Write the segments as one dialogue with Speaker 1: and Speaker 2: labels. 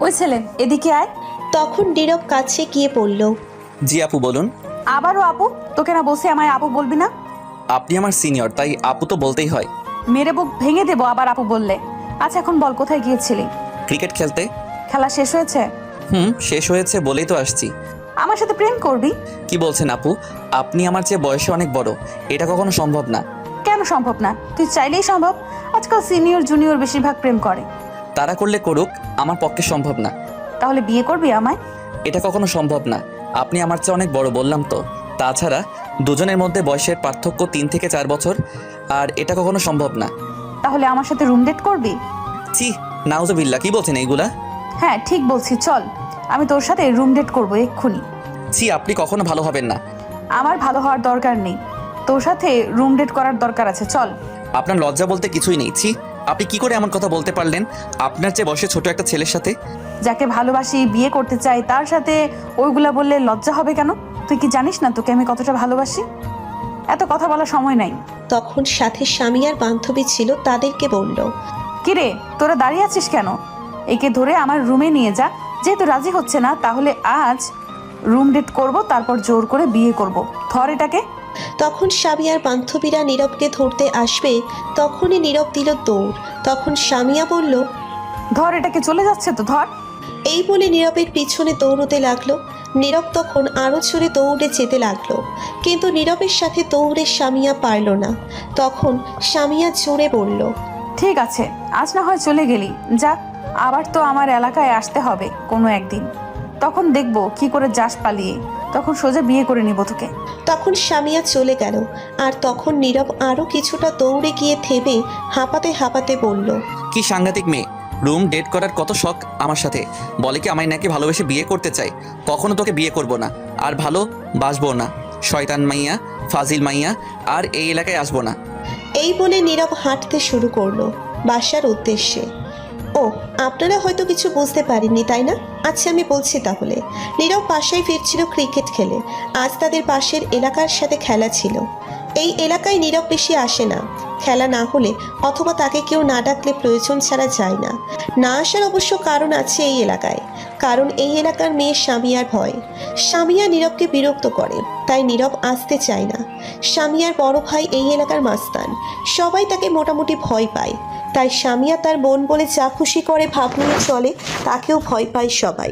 Speaker 1: ওই ছেলে এদিকে আয়।
Speaker 2: তখন নীরব কাছে গিয়ে বলল,
Speaker 3: জি আপু বলুন।
Speaker 1: আবারও আপু? তোকে না বলছি আমায় আপু বলবি না?
Speaker 3: আপনি আমার সিনিয়র, তাই আপু তো বলতেই হয়।
Speaker 1: মেরে বুক ভেঙে দেবো আবার আপু বললে। আচ্ছা এখন বল, কোথায় গিয়েছিলি?
Speaker 3: ক্রিকেট খেলতে।
Speaker 1: খেলা শেষ হয়েছে?
Speaker 3: শেষ হয়েছে বলেই তো আসছি।
Speaker 1: আমার সাথে প্রেম করবি?
Speaker 3: কি বলছেন আপু? আপনি আমার চেয়ে বয়সে অনেক বড়, এটা কখনো সম্ভব না।
Speaker 1: কেন সম্ভব না? তুই চাইলেই সম্ভব। আজকাল সিনিয়র জুনিয়র বেশিরভাগ প্রেম করে।
Speaker 3: তারা করলে করুক, আমার পক্ষে সম্ভব না।
Speaker 1: তাহলে বিয়ে করবি আমায়?
Speaker 3: এটা কখনো সম্ভব না। আপনি আমার চেয়ে অনেক বড়, বললাম তো। তাছাড়া দুজনের মধ্যে বয়সের পার্থক্য 3 থেকে 4 বছর, আর এটা কখনো সম্ভব না।
Speaker 1: তাহলে আমার সাথে রুম ডেট করবি?
Speaker 3: ছি, নাউজুবিল্লাহ, কি বলছেন এইগুলা?
Speaker 1: হ্যাঁ ঠিক বলছি, চল আমি তোর সাথে রুম ডেট করবো এক্ষুনি।
Speaker 3: ছি, আপনি কখনো ভালো হবেন না।
Speaker 1: আমার ভালো হওয়ার দরকার নেই, তোর সাথে রুম ডেট করার দরকার আছে, চল।
Speaker 3: আপনার লজ্জা বলতে কিছুই নেই। ছি, আপনি কি করে এমন কথা বলতে পারলেন আপনার চেয়ে বয়সে ছোট একটা ছেলের সাথে?
Speaker 1: যাকে ভালোবাসি, বিয়ে করতে চাই, তার সাথে ওইগুলা বললে লজ্জা হবে কেন? তুই কি জানিস না তোকে আমি কতটা ভালোবাসি? এত কথা বলার সময় নাই।
Speaker 2: তখন সাথে স্বামী আর বান্ধবী ছিল, তাদেরকে বলল,
Speaker 1: কিরে তোরা দাঁড়িয়ে আছিস কেন? একে ধরে আমার রুমে নিয়ে যা। যেহেতু রাজি হচ্ছে না, তাহলে আজ রুম ডেট করব, তারপর জোর করে বিয়ে করব। ধর এটাকে।
Speaker 2: তখন স্বামী আর বান্ধবীরা নীরবকে ধরতে আসবে, তখনই নীরব দিল দৌড়। তখন স্বামীয়া বলল,
Speaker 1: ধর এটাকে, চলে যাচ্ছে তো, ধর।
Speaker 2: এই বলে নীরবের পিছনে দৌড়তে লাগলো। নীরব তখন আরো জোরে দৌড়ে যেতে লাগলো, কিন্তু নীরবের সাথে দৌড়ে স্বামীয়া পারল না। তখন স্বামীয়া জোরে বলল,
Speaker 1: ঠিক আছে, আজ না হয় চলে গেলি, যা। আবার তো আমার এলাকায় আসতে হবে কোনো একদিন, তখন দেখবো কি করে যাস পালিয়ে। তখন সোজা বিয়ে করে নিব তোকে।
Speaker 2: তখন স্বামীয়া চলে গেল। আর তখন নীরব আরো কিছুটা দৌড়ে গিয়ে থেমে হাঁপাতে হাঁপাতে বলল,
Speaker 3: কি সাংঘাতিক মেয়ে! রুম ডেট করার কত শখ আমার সাথে। বলে কি আমায় নাকি ভালোবেসে বিয়ে করতে চাই। কখনো তোকে বিয়ে করব না, আর ভালো বাসবো না। শয়তান মাইয়া, ফাজিল মাইয়া, আর এই এলাকায় আসবো না।
Speaker 2: এই বলে নীরব হাঁটতে শুরু করলো বাসার উদ্দেশ্যে। ও, আপনারা হয়তো কিছু বুঝতে পারেননি তাই না? আচ্ছা আমি বলছি তাহলে। নীরব বাসায় ফিরছিল ক্রিকেট খেলে। আজ তাদের পাশের এলাকার সাথে খেলা ছিল। এই এলাকায় নীরব বেশি আসে না। খেলা না হলে অথবা তাকে কেউ না ডাকলে প্রয়োজন ছাড়া যায় না। না আসার অবশ্য কারণ আছে এই এলাকায়। কারণ এই এলাকার মেয়ে স্বামীয়ার ভয়। স্বামীয়া নীরবকে বিরক্ত করে, তাই নীরব আসতে চায় না। স্বামীয়ার বড় ভাই এই এলাকার মাস্তান, সবাই তাকে মোটামুটি ভয় পায়। তাই স্বামীয়া তার বোন বলে যা খুশি করে ভাব নিয়ে চলে, তাকেও ভয় পায় সবাই।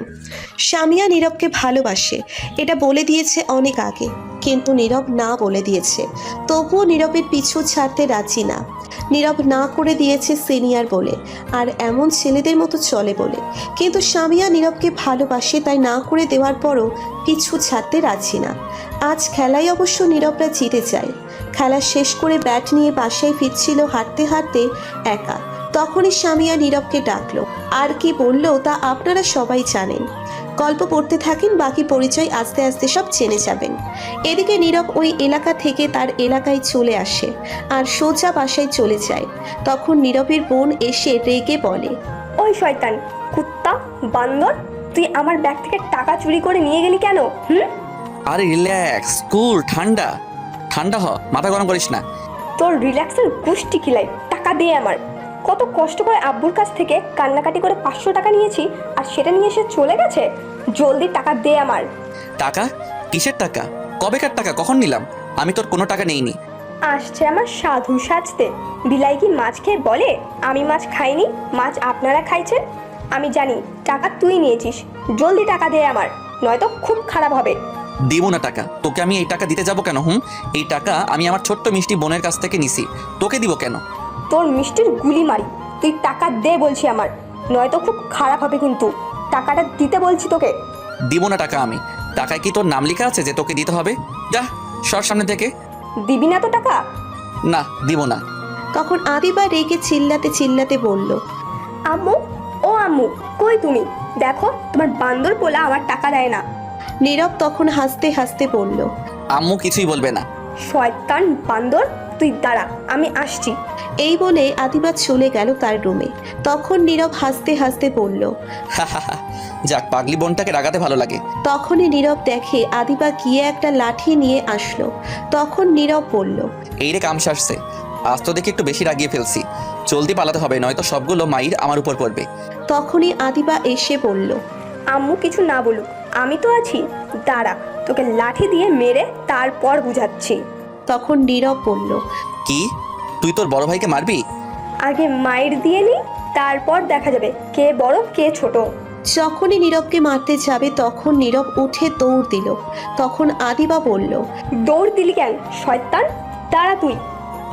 Speaker 2: স্বামীয়া নীরবকে ভালোবাসে, এটা বলে দিয়েছে অনেক আগে, কিন্তু নীরব না বলে দিয়েছে। তবুও নীরবের পিছু ছাড়তে রাজি না। নীরব না করে দিয়েছে সিনিয়র বলে, আর এমন ছেলেদের মতো চলে বলে। কিন্তু স্বামীয়া নীরবকে ভালোবাসে, তাই না করে দেওয়ার পরও পিছু ছাড়তে রাজি না। আজ খেলায় অবশ্য নীরবরা জিতে যায়। খেলা শেষ করে ব্যাট নিয়ে বাসায় ফিরছিল হাঁটতে হাঁটতে একা। তখনই স্বামীয়া নীরবকে ডাকলো। আর কি বললো তা আপনারা সবাই জানেন। গল্প পড়তে থাকেন, বাকি পরিচয় আস্তে আস্তে সব জেনে যাবেন। এদিকে নীরব ওই এলাকা থেকে তার এলাকায় চলে আসে আর সোজা বাসায় চলে যায়। তখন নীরবের বোন এসে রেগে বলে,
Speaker 4: ওই শয়তান, কুত্তা, বান্দর, তুই আমার ব্যাগ থেকে টাকা চুরি করে নিয়ে গেলি কেন?
Speaker 3: আরে রিল্যাক্স, কুল, ঠান্ডা ঠান্ডা হ, মাথা গরম করিস না।
Speaker 4: তোর রিল্যাক্সের গুষ্টি কিলাই, টাকা দে আমার। কত কষ্ট করে আব্বুর কাছ থেকে কান্নাকাটি করে 500 টাকা নিয়েছি, আর সেটা নিয়ে এসে চলে গেছে। জলদি টাকা দে আমার।
Speaker 3: টাকা? কিসের টাকা? কবেকার টাকা? কখন নিলাম? আমি তোর কোনো টাকা নেইনি।
Speaker 4: আসছে আমার সাধু সাজতে। বিলাই কি মাছ খেয়ে বলে আমি মাছ খাইনি, মাছ আপনারা খাইছেন? আমি জানি টাকা তুই নিয়েছিস। জলদি টাকা দে আমার, নয়তো খুব খারাপ হবে।
Speaker 3: দিব না টাকা। তোকে আমি এই টাকা দিতে যাব কেন? এই টাকা আমি আমার ছোট্ট মিষ্টি বোনের কাছ থেকে নিছি, তোকে দিব কেন?
Speaker 4: তোর মিষ্টির গুলি মারি। তুই টাকা দে বলছি আমার, নয়তো খুব খারাপ হবে কিন্তু। টাকাটা দিতে বলছি তোকে।
Speaker 3: দিব না টাকা আমি। টাকায় কি তোর নাম লেখা আছে যে তোকে দিতে হবে? যা সর সামনে থেকে।
Speaker 4: দিবি না তো টাকা?
Speaker 3: না, দিব না।
Speaker 2: তখন আদিবা রেগে চিল্লাতে চিল্লাতে বলল,
Speaker 4: আম্মু, ও আম্মু, কই তুমি? দেখো তোমার বান্দর পোলা আমার টাকা দেয় না।
Speaker 2: নীরব তখন হাসতে হাসতে বলল,
Speaker 3: আম্মু কিছুই বলবে না।
Speaker 4: শয়তান বান্দর, তুই দাঁড়া, আমি আসছি।
Speaker 2: এই বলে আদিবা চলে গেল তার রুমে। তখন নীরব হাসতে হাসতে বলল,
Speaker 3: যাক, পাগলি বোনটাকে রাগাতে ভালো লাগে।
Speaker 2: তখনই নীরব দেখে আদিবা গিয়ে একটা লাঠি নিয়ে আসলো। তখন নীরব বলল,
Speaker 3: এই রে কাম সারছে, আজ তো দেখি একটু বেশি রাগিয়ে ফেলছি। জলদি পালাতে হবে, নয়তো সবগুলো মাইর আমার উপর পড়বে।
Speaker 2: তখনই আদিবা এসে বলল,
Speaker 4: আম্মু কিছু না বলুক, আমি তো আছি। দাঁড়া, তোকে লাঠি দিয়ে মেরে তারপর বুঝাচ্ছি।
Speaker 2: তখন নীরব বলল,
Speaker 3: কি তুই তোর বড় ভাইকে মারবি?
Speaker 4: আগে মাইর দিয়ে নি, তারপর দেখা যাবে কে বড় কে ছোট।
Speaker 2: যখনই নীরবকে মারতে যাবে তখন নীরব উঠে দৌড় দিল। তখন আদিবা বলল,
Speaker 4: দৌড় দিলি কেন শয়তান? দাঁড়া তুই।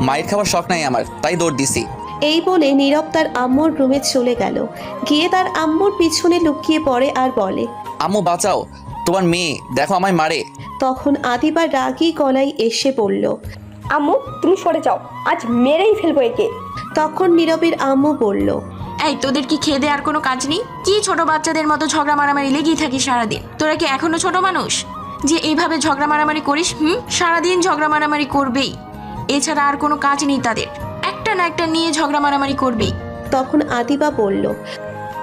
Speaker 3: মায়ের খাবার শখ নাই আমার, তাই দৌড় দিছি।
Speaker 2: এই বলে নীরব তার আম্মুর রুমে চলে গেল। গিয়ে তার আম্মুর পিছনে লুকিয়ে পড়ে আর বলে,
Speaker 3: আম্মু বাঁচাও, তোমার মেয়ে দেখো আমায় মারে।
Speaker 2: তখন আদিবা রাগী গলায় এসে বলল।
Speaker 4: আম্মু তুমি সরে যাও, আজ মেরেই ফেলবো একে।
Speaker 2: তখন নীরবের আম্মু বলল,
Speaker 5: এই তোদের কি খেয়ে দেওয়ার কোনো কাজ নেই? কি ছোট বাচ্চাদের মতো ঝগড়া মারামারি লেগেই থাকিস সারাদিন? তোরা কি এখনো ছোট মানুষ যে এইভাবে ঝগড়া মারামারি করিস? সারাদিন ঝগড়া মারামারি করবেই, এছাড়া আর কোনো কাজ নেই তাদের। একটা না একটা নিয়ে ঝগড়া মারামারি করবেই।
Speaker 2: তখন আদিবা বলল,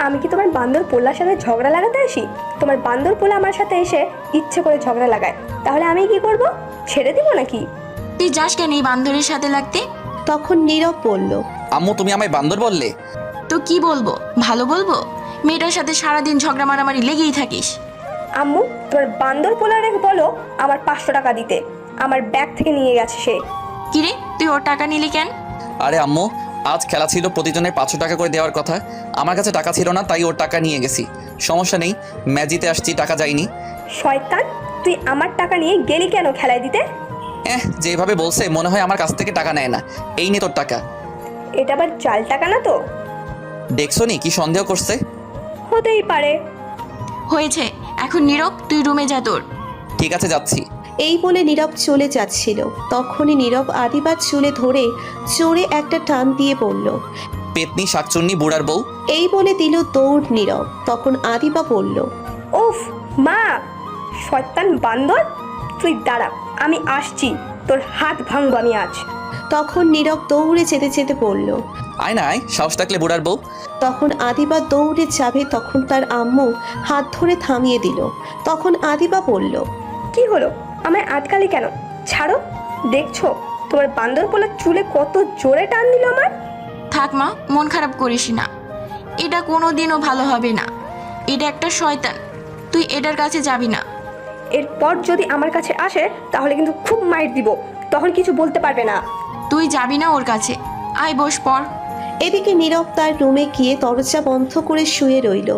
Speaker 4: আমি কি তোমার বান্দর পোলার সাথে ঝগড়া লাগাতে আসি? তোমার বান্দর পোলা আমার সাথে এসে ইচ্ছে করে ঝগড়া লাগায়, তাহলে আমি কি করব? ছেড়ে দিব নাকি?
Speaker 5: তুই যাস কেন এই বান্দরের সাথে লাগতে?
Speaker 2: তখন নীরব বলল,
Speaker 3: আম্মু তুমি আমায় বান্দর বললে?
Speaker 5: তো কি বলবো, ভালো বলবো? মেয়েটার সাথে সারাদিন ঝগড়া মারামারি লেগেই থাকিস।
Speaker 4: আম্মু তোমার বান্দর পোলারে বলো আমার 500 টাকা দিতে, আমার ব্যাগ থেকে নিয়ে গেছে সে।
Speaker 5: কিরে, তুই ওর টাকা নিলি কেন?
Speaker 3: আরে আম্মু, আজ খেলা ছিল, প্রতিজনের 500 টাকা করে দেওয়ার কথা। আমার কাছে টাকা ছিল না, তাই ওর টাকা নিয়ে গেছি। সমস্যা নেই, ম্যাজিতে আসছি, টাকা যায়নি।
Speaker 4: শয়তান, তুই আমার টাকা নিয়ে গেলি কেন খেলায় দিতে?
Speaker 3: যেভাবে বলছে মনে হয় আমার কাছ থেকে টাকা নেয় না। এই নে তোর টাকা।
Speaker 4: এটা আবার জাল টাকা না তো?
Speaker 3: দেখছো নি কি সন্দেহ করছে?
Speaker 4: হতেই পারে।
Speaker 5: হয়েছে, এখন নীরব তুই রুমে যা তোর।
Speaker 3: ঠিক আছে যাচ্ছি।
Speaker 2: এই বলে নীরব চলে যাচ্ছিল। তখনই নীরব আদিবার চুলে ধরে জোরে একটা টান দিয়ে বলল,
Speaker 3: পেতনি শাকচুন্নি বুড়ার বউ।
Speaker 2: এই বলে দিল দৌড় নীরব। তখন আদিবা বলল,
Speaker 4: উফ মা, শয়তান বান্দর, তুই দাঁড়া, আমি আসছি, তোর হাত ভাঙবো আমি আজ।
Speaker 2: তখন নীরব দৌড়ে যেতে যেতে বলল।
Speaker 3: আয় না আয়, সাহস থাকলে বুড়ার বউ।
Speaker 2: তখন আদিবা দৌড়ে যাবে, তখন তার আম্মু হাত ধরে থামিয়ে দিল। তখন আদিবা বলল,
Speaker 4: কি হলো, আমায় আটকালি কেন? ছাড়ো। দেখছো তোমার বান্দর পোলার চুলে কত জোরে টান দিল আমার।
Speaker 5: থাক মা, মন খারাপ করিস না, এটা কোনো দিনও ভালো হবে না। এটা একটা শয়তান, তুই এটার কাছে যাবি না।
Speaker 4: এরপর যদি আমার কাছে আসে তাহলে কিন্তু খুব মাইর দিব, তখন কিছু বলতে পারবে না।
Speaker 5: তুই যাবি না ওর কাছে, আয় বস পর।
Speaker 2: এদিকে নীরব তার রুমে গিয়ে দরজা বন্ধ করে শুয়ে রইল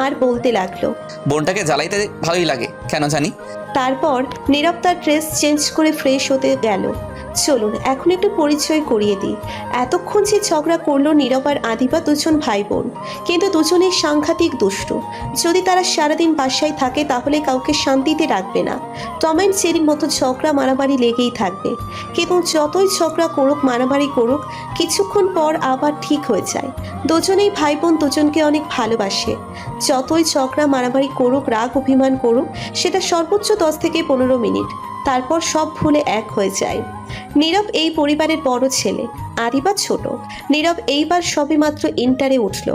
Speaker 2: আর বলতে লাগলো,
Speaker 3: বোনটাকে জ্বালাইতে ভালোই লাগে কেন জানি।
Speaker 2: তারপর নীরব তার ড্রেস চেঞ্জ করে ফ্রেশ হতে গেল। চলুন এখন একটু পরিচয় করিয়ে দিই। এতক্ষণ যে ঝগড়া করলো নীরব আর আদিবা দুজন ভাই বোন, কিন্তু দুজনেই সাংঘাতিক দুষ্টু। যদি তারা সারাদিন বাসায় থাকে তাহলে কাউকে শান্তিতে রাখবে না। টম অ্যান্ড জেরির মতো ঝগড়া মারামারি লেগেই থাকবে। কিন্তু যতই ঝগড়া করুক মারামারি করুক, কিছুক্ষণ পর আবার ঠিক হয়ে যায়। দুজনেই ভাই বোন দুজনকে অনেক ভালোবাসে। যতই ঝগড়া মারামারি করুক, রাগ অভিমান করুক, সেটা সর্বোচ্চ 10 থেকে 15 মিনিট, তারপর সব ভুলে এক হয়ে যায়। নীরব এই পরিবারের বড় ছেলে, আদিবা ছোট। নীরব এইবার সবেমাত্র ইন্টারে উঠল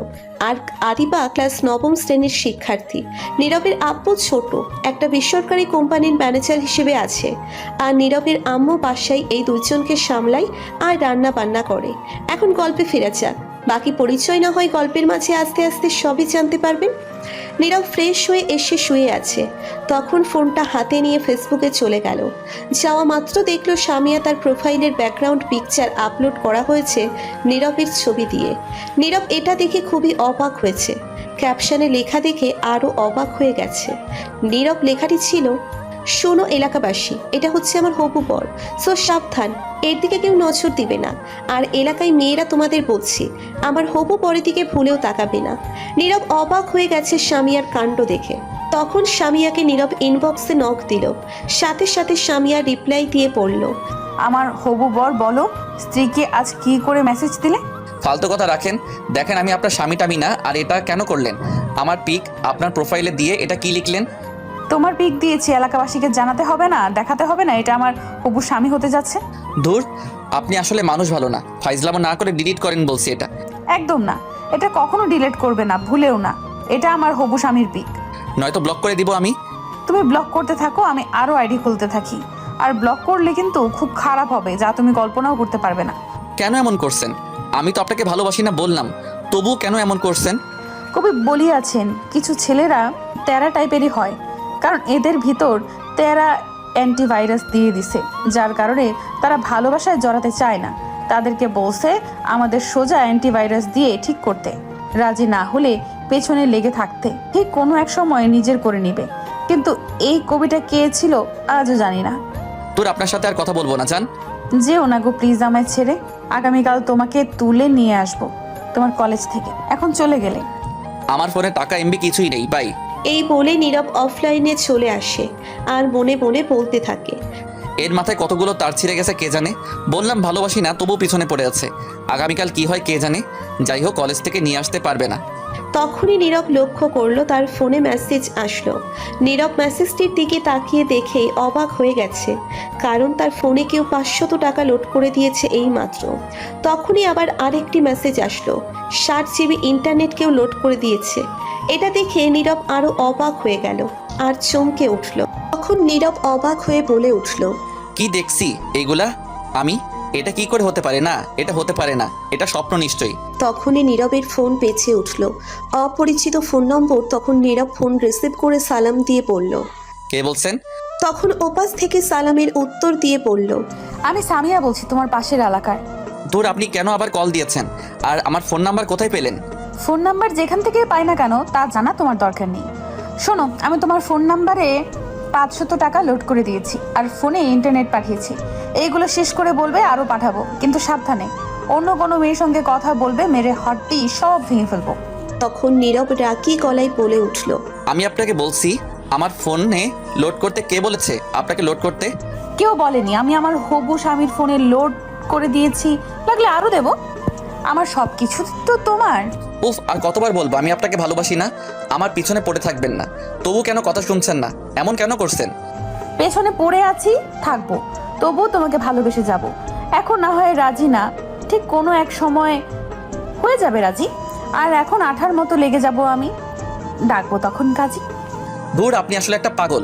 Speaker 2: আর আদিবা ক্লাস 9ম শ্রেণীর শিক্ষার্থী। নীরবের আব্বু ছোট একটা বেসরকারি কোম্পানির ম্যানেজার হিসেবে আছে, আর নীরবের আম্মু বাসায় এই দুইজনকে সামলায় আর রান্না বান্না করে। এখন গল্পে ফেরা যাক, বাকি পরিচয় না হয় গল্পের মাঝে আস্তে আস্তে সবই জানতে পারবেন। নীরব ফ্রেশ হয়ে এসে শুয়ে আছে, তখন ফোনটা হাতে নিয়ে ফেসবুকে চলে গেল। যাওয়া মাত্র দেখলো সামিয়া তার প্রোফাইলের ব্যাকগ্রাউন্ড পিকচার আপলোড করা হয়েছে নীরবের ছবি দিয়ে। নীরব এটা দেখে খুবই অবাক হয়েছে। ক্যাপশনে লেখা দেখে আরও অবাক হয়ে গেছে। নীরব লেখাটি ছিল, শোনো এলাকাবাসী, এটা হচ্ছে আমার হবু বর, সো সাবধান, এর দিকে কেউ নজর দিবে না। আর এলাকায় মেয়েরা তোমাদের বলছি, আমার হবু বরের দিকে ভুলেও তাকাবে না। নীরব অবাক হয়ে গেছে সামিয়ার কাণ্ড দেখে। তখন সামিয়াকে নীরব ইনবক্সে নক দিল। সাথে সাথে সামিয়া রিপ্লাই দিয়ে পড়ল,
Speaker 1: আমার হবু বর বলো, স্ত্রীকে আজ কি করে মেসেজ দিলে?
Speaker 3: ফালতু কথা রাখেন, দেখেন আমি আপনার স্বামী টামি না। আর এটা কেন করলেন? আমার পিক আপনার প্রোফাইলে দিয়ে এটা কি লিখলেন?
Speaker 1: তোমার পিক দিয়েছি, এলাকাবাসীকে জানাতে হবে না, দেখাতে হবে না এটা আমার হবু স্বামী হতে যাচ্ছে?
Speaker 3: ধুর, আপনি আসলে মানুষ ভালো না। ফাইজলামো না করে ডিলিট করেন বলছি এটা।
Speaker 1: একদম না, এটা কখনো ডিলিট করবে না, ভুলেও না। এটা আমার হবু স্বামীর পিক।
Speaker 3: নয়তো ব্লক করে দিব আমি।
Speaker 1: তুমি ব্লক করতে থাকো, আমি আরও আইডি খুলতে থাকি। আর ব্লক করলে কিন্তু খুব খারাপ হবে, যা তুমি কল্পনাও করতে পারবে না।
Speaker 3: কেন এমন করছেন? আমি তো আপনাকে ভালোবাসি না বললাম, তবুও কেন এমন করছেন?
Speaker 1: কবি বলিয়াছেন কিছু ছেলেরা তেরা টাইপেরই হয়, কারণ এদের ভিতর তেরা অ্যান্টিভাইরাস দিয়ে দিছে, যার কারণে তারা ভালোবাসায় জড়াতে চায় না। তাদেরকে বলছে আমাদের সোজা অ্যান্টিভাইরাস দিয়ে ঠিক করতে, রাজি না হলে পেছনে লেগে থাকতে, ঠিক কোনো এক সময় নিজের করে নিবে। কিন্তু এই কবিটা কে ছিল আজও জানি না।
Speaker 3: তোর আপনার সাথে আর কথা বলবো না, জান।
Speaker 1: যেও না গো প্লিজ আমায় ছেড়ে। আগামীকাল তোমাকে তুলে নিয়ে আসবো তোমার কলেজ থেকে, এখন চলে গেলে।
Speaker 3: আমার ফোনে টাকা এমবি কিছুই নেই, বাই।
Speaker 2: এই বলে নীরব অফলাইনে চলে আসে আর মনে মনে বলতে থাকে,
Speaker 3: এর মাথায় কতগুলো তার ছিঁড়ে গেছে কে জানে। বললাম ভালোবাসি না, তবু পিছনে পড়ে আছে। আগামীকাল কি হয় কে জানে। যাই হোক, কলেজ থেকে নিয়ে আসতে পারবে না।
Speaker 2: তখনই নীরব লক্ষ্য করলো তার ফোনে মেসেজ আসলো। নীরব মেসেজটির দিকে তাকিয়ে দেখেই অবাক হয়ে গেছে, কারণ তার ফোনে কেউ 500 টাকা লোড করে দিয়েছে এই মাত্র। তখনই আবার আরেকটি মেসেজ আসলো, 60 জিবি ইন্টারনেট কেউ লোড করে দিয়েছে। এটা দেখে নীরব আরো অবাক হয়ে গেল আর চমকে উঠল। তখন নীরব অবাক হয়ে বলে উঠল,
Speaker 3: কি দেখছি এগুলা আমি? এটা কি করে হতে পারে? না, এটা হতে পারে না, এটা স্বপ্ন নিশ্চয়ই।
Speaker 2: তখনই নীরবের ফোন বেঁচে উঠল। অপরিচিত ফোন নম্বর। তখন নীরব ফোন রিসিভ করে সালাম দিয়ে বলল।
Speaker 3: কে বলছেন?
Speaker 2: তখন ওপাশ থেকে সালামের উত্তর দিয়ে বলল,
Speaker 1: আমি সামিয়া বলছি, তোমার পাশের এলাকার।
Speaker 3: দূর, আপনি কেন আবার কল দিয়েছেন? আর আমার ফোন নাম্বার কোথায় পেলেন?
Speaker 1: ফোন নাম্বার যেখান থেকে পাই না কেন তা জানা তোমার দরকার নেই। শোনো, আমি তোমার ফোন নাম্বারে 500 টাকা লোড করে দিয়েছি আর ফোনে ইন্টারনেট পাঠিয়েছি। এইগুলো শেষ করে বলবে আরও পাঠাবো, কিন্তু সাবধানে। অন্য কোনো মেয়ের সঙ্গে কথা বলবে, মেরে হাড্ডি সব ভেঙে ফেলবো।
Speaker 2: তখন নীরব রাগী গলায় বলে উঠল,
Speaker 3: আমি আপনাকে বলছি আমার ফোনে লোড করতে। কে বলেছে আপনাকে লোড করতে?
Speaker 1: কেউ বলেনি। আমি আমার হবু স্বামীর ফোনে লোড করে দিয়েছি, লাগলে আরও দেবো। আমার সব কিছু তো তোমার।
Speaker 3: উফ, আর কতবার বলবো আমি আপনাকে ভালোবাসি না? আমার পিছনে পড়ে থাকবেন না। তবু কেন কথা শুনছেন না? এমন কেন করছেন?
Speaker 1: পেছনে পড়ে আছি, থাকবো, তবুও তোমাকে ভালোবেসে যাব। এখন না হয় রাজি না, ঠিক কোনো এক সময় হয়ে যাবে রাজি। আর এখন আঠার মতো লেগে যাব আমি, ডাকবো তখন কাজী।
Speaker 3: ধুর, আপনি আসলে একটা পাগল।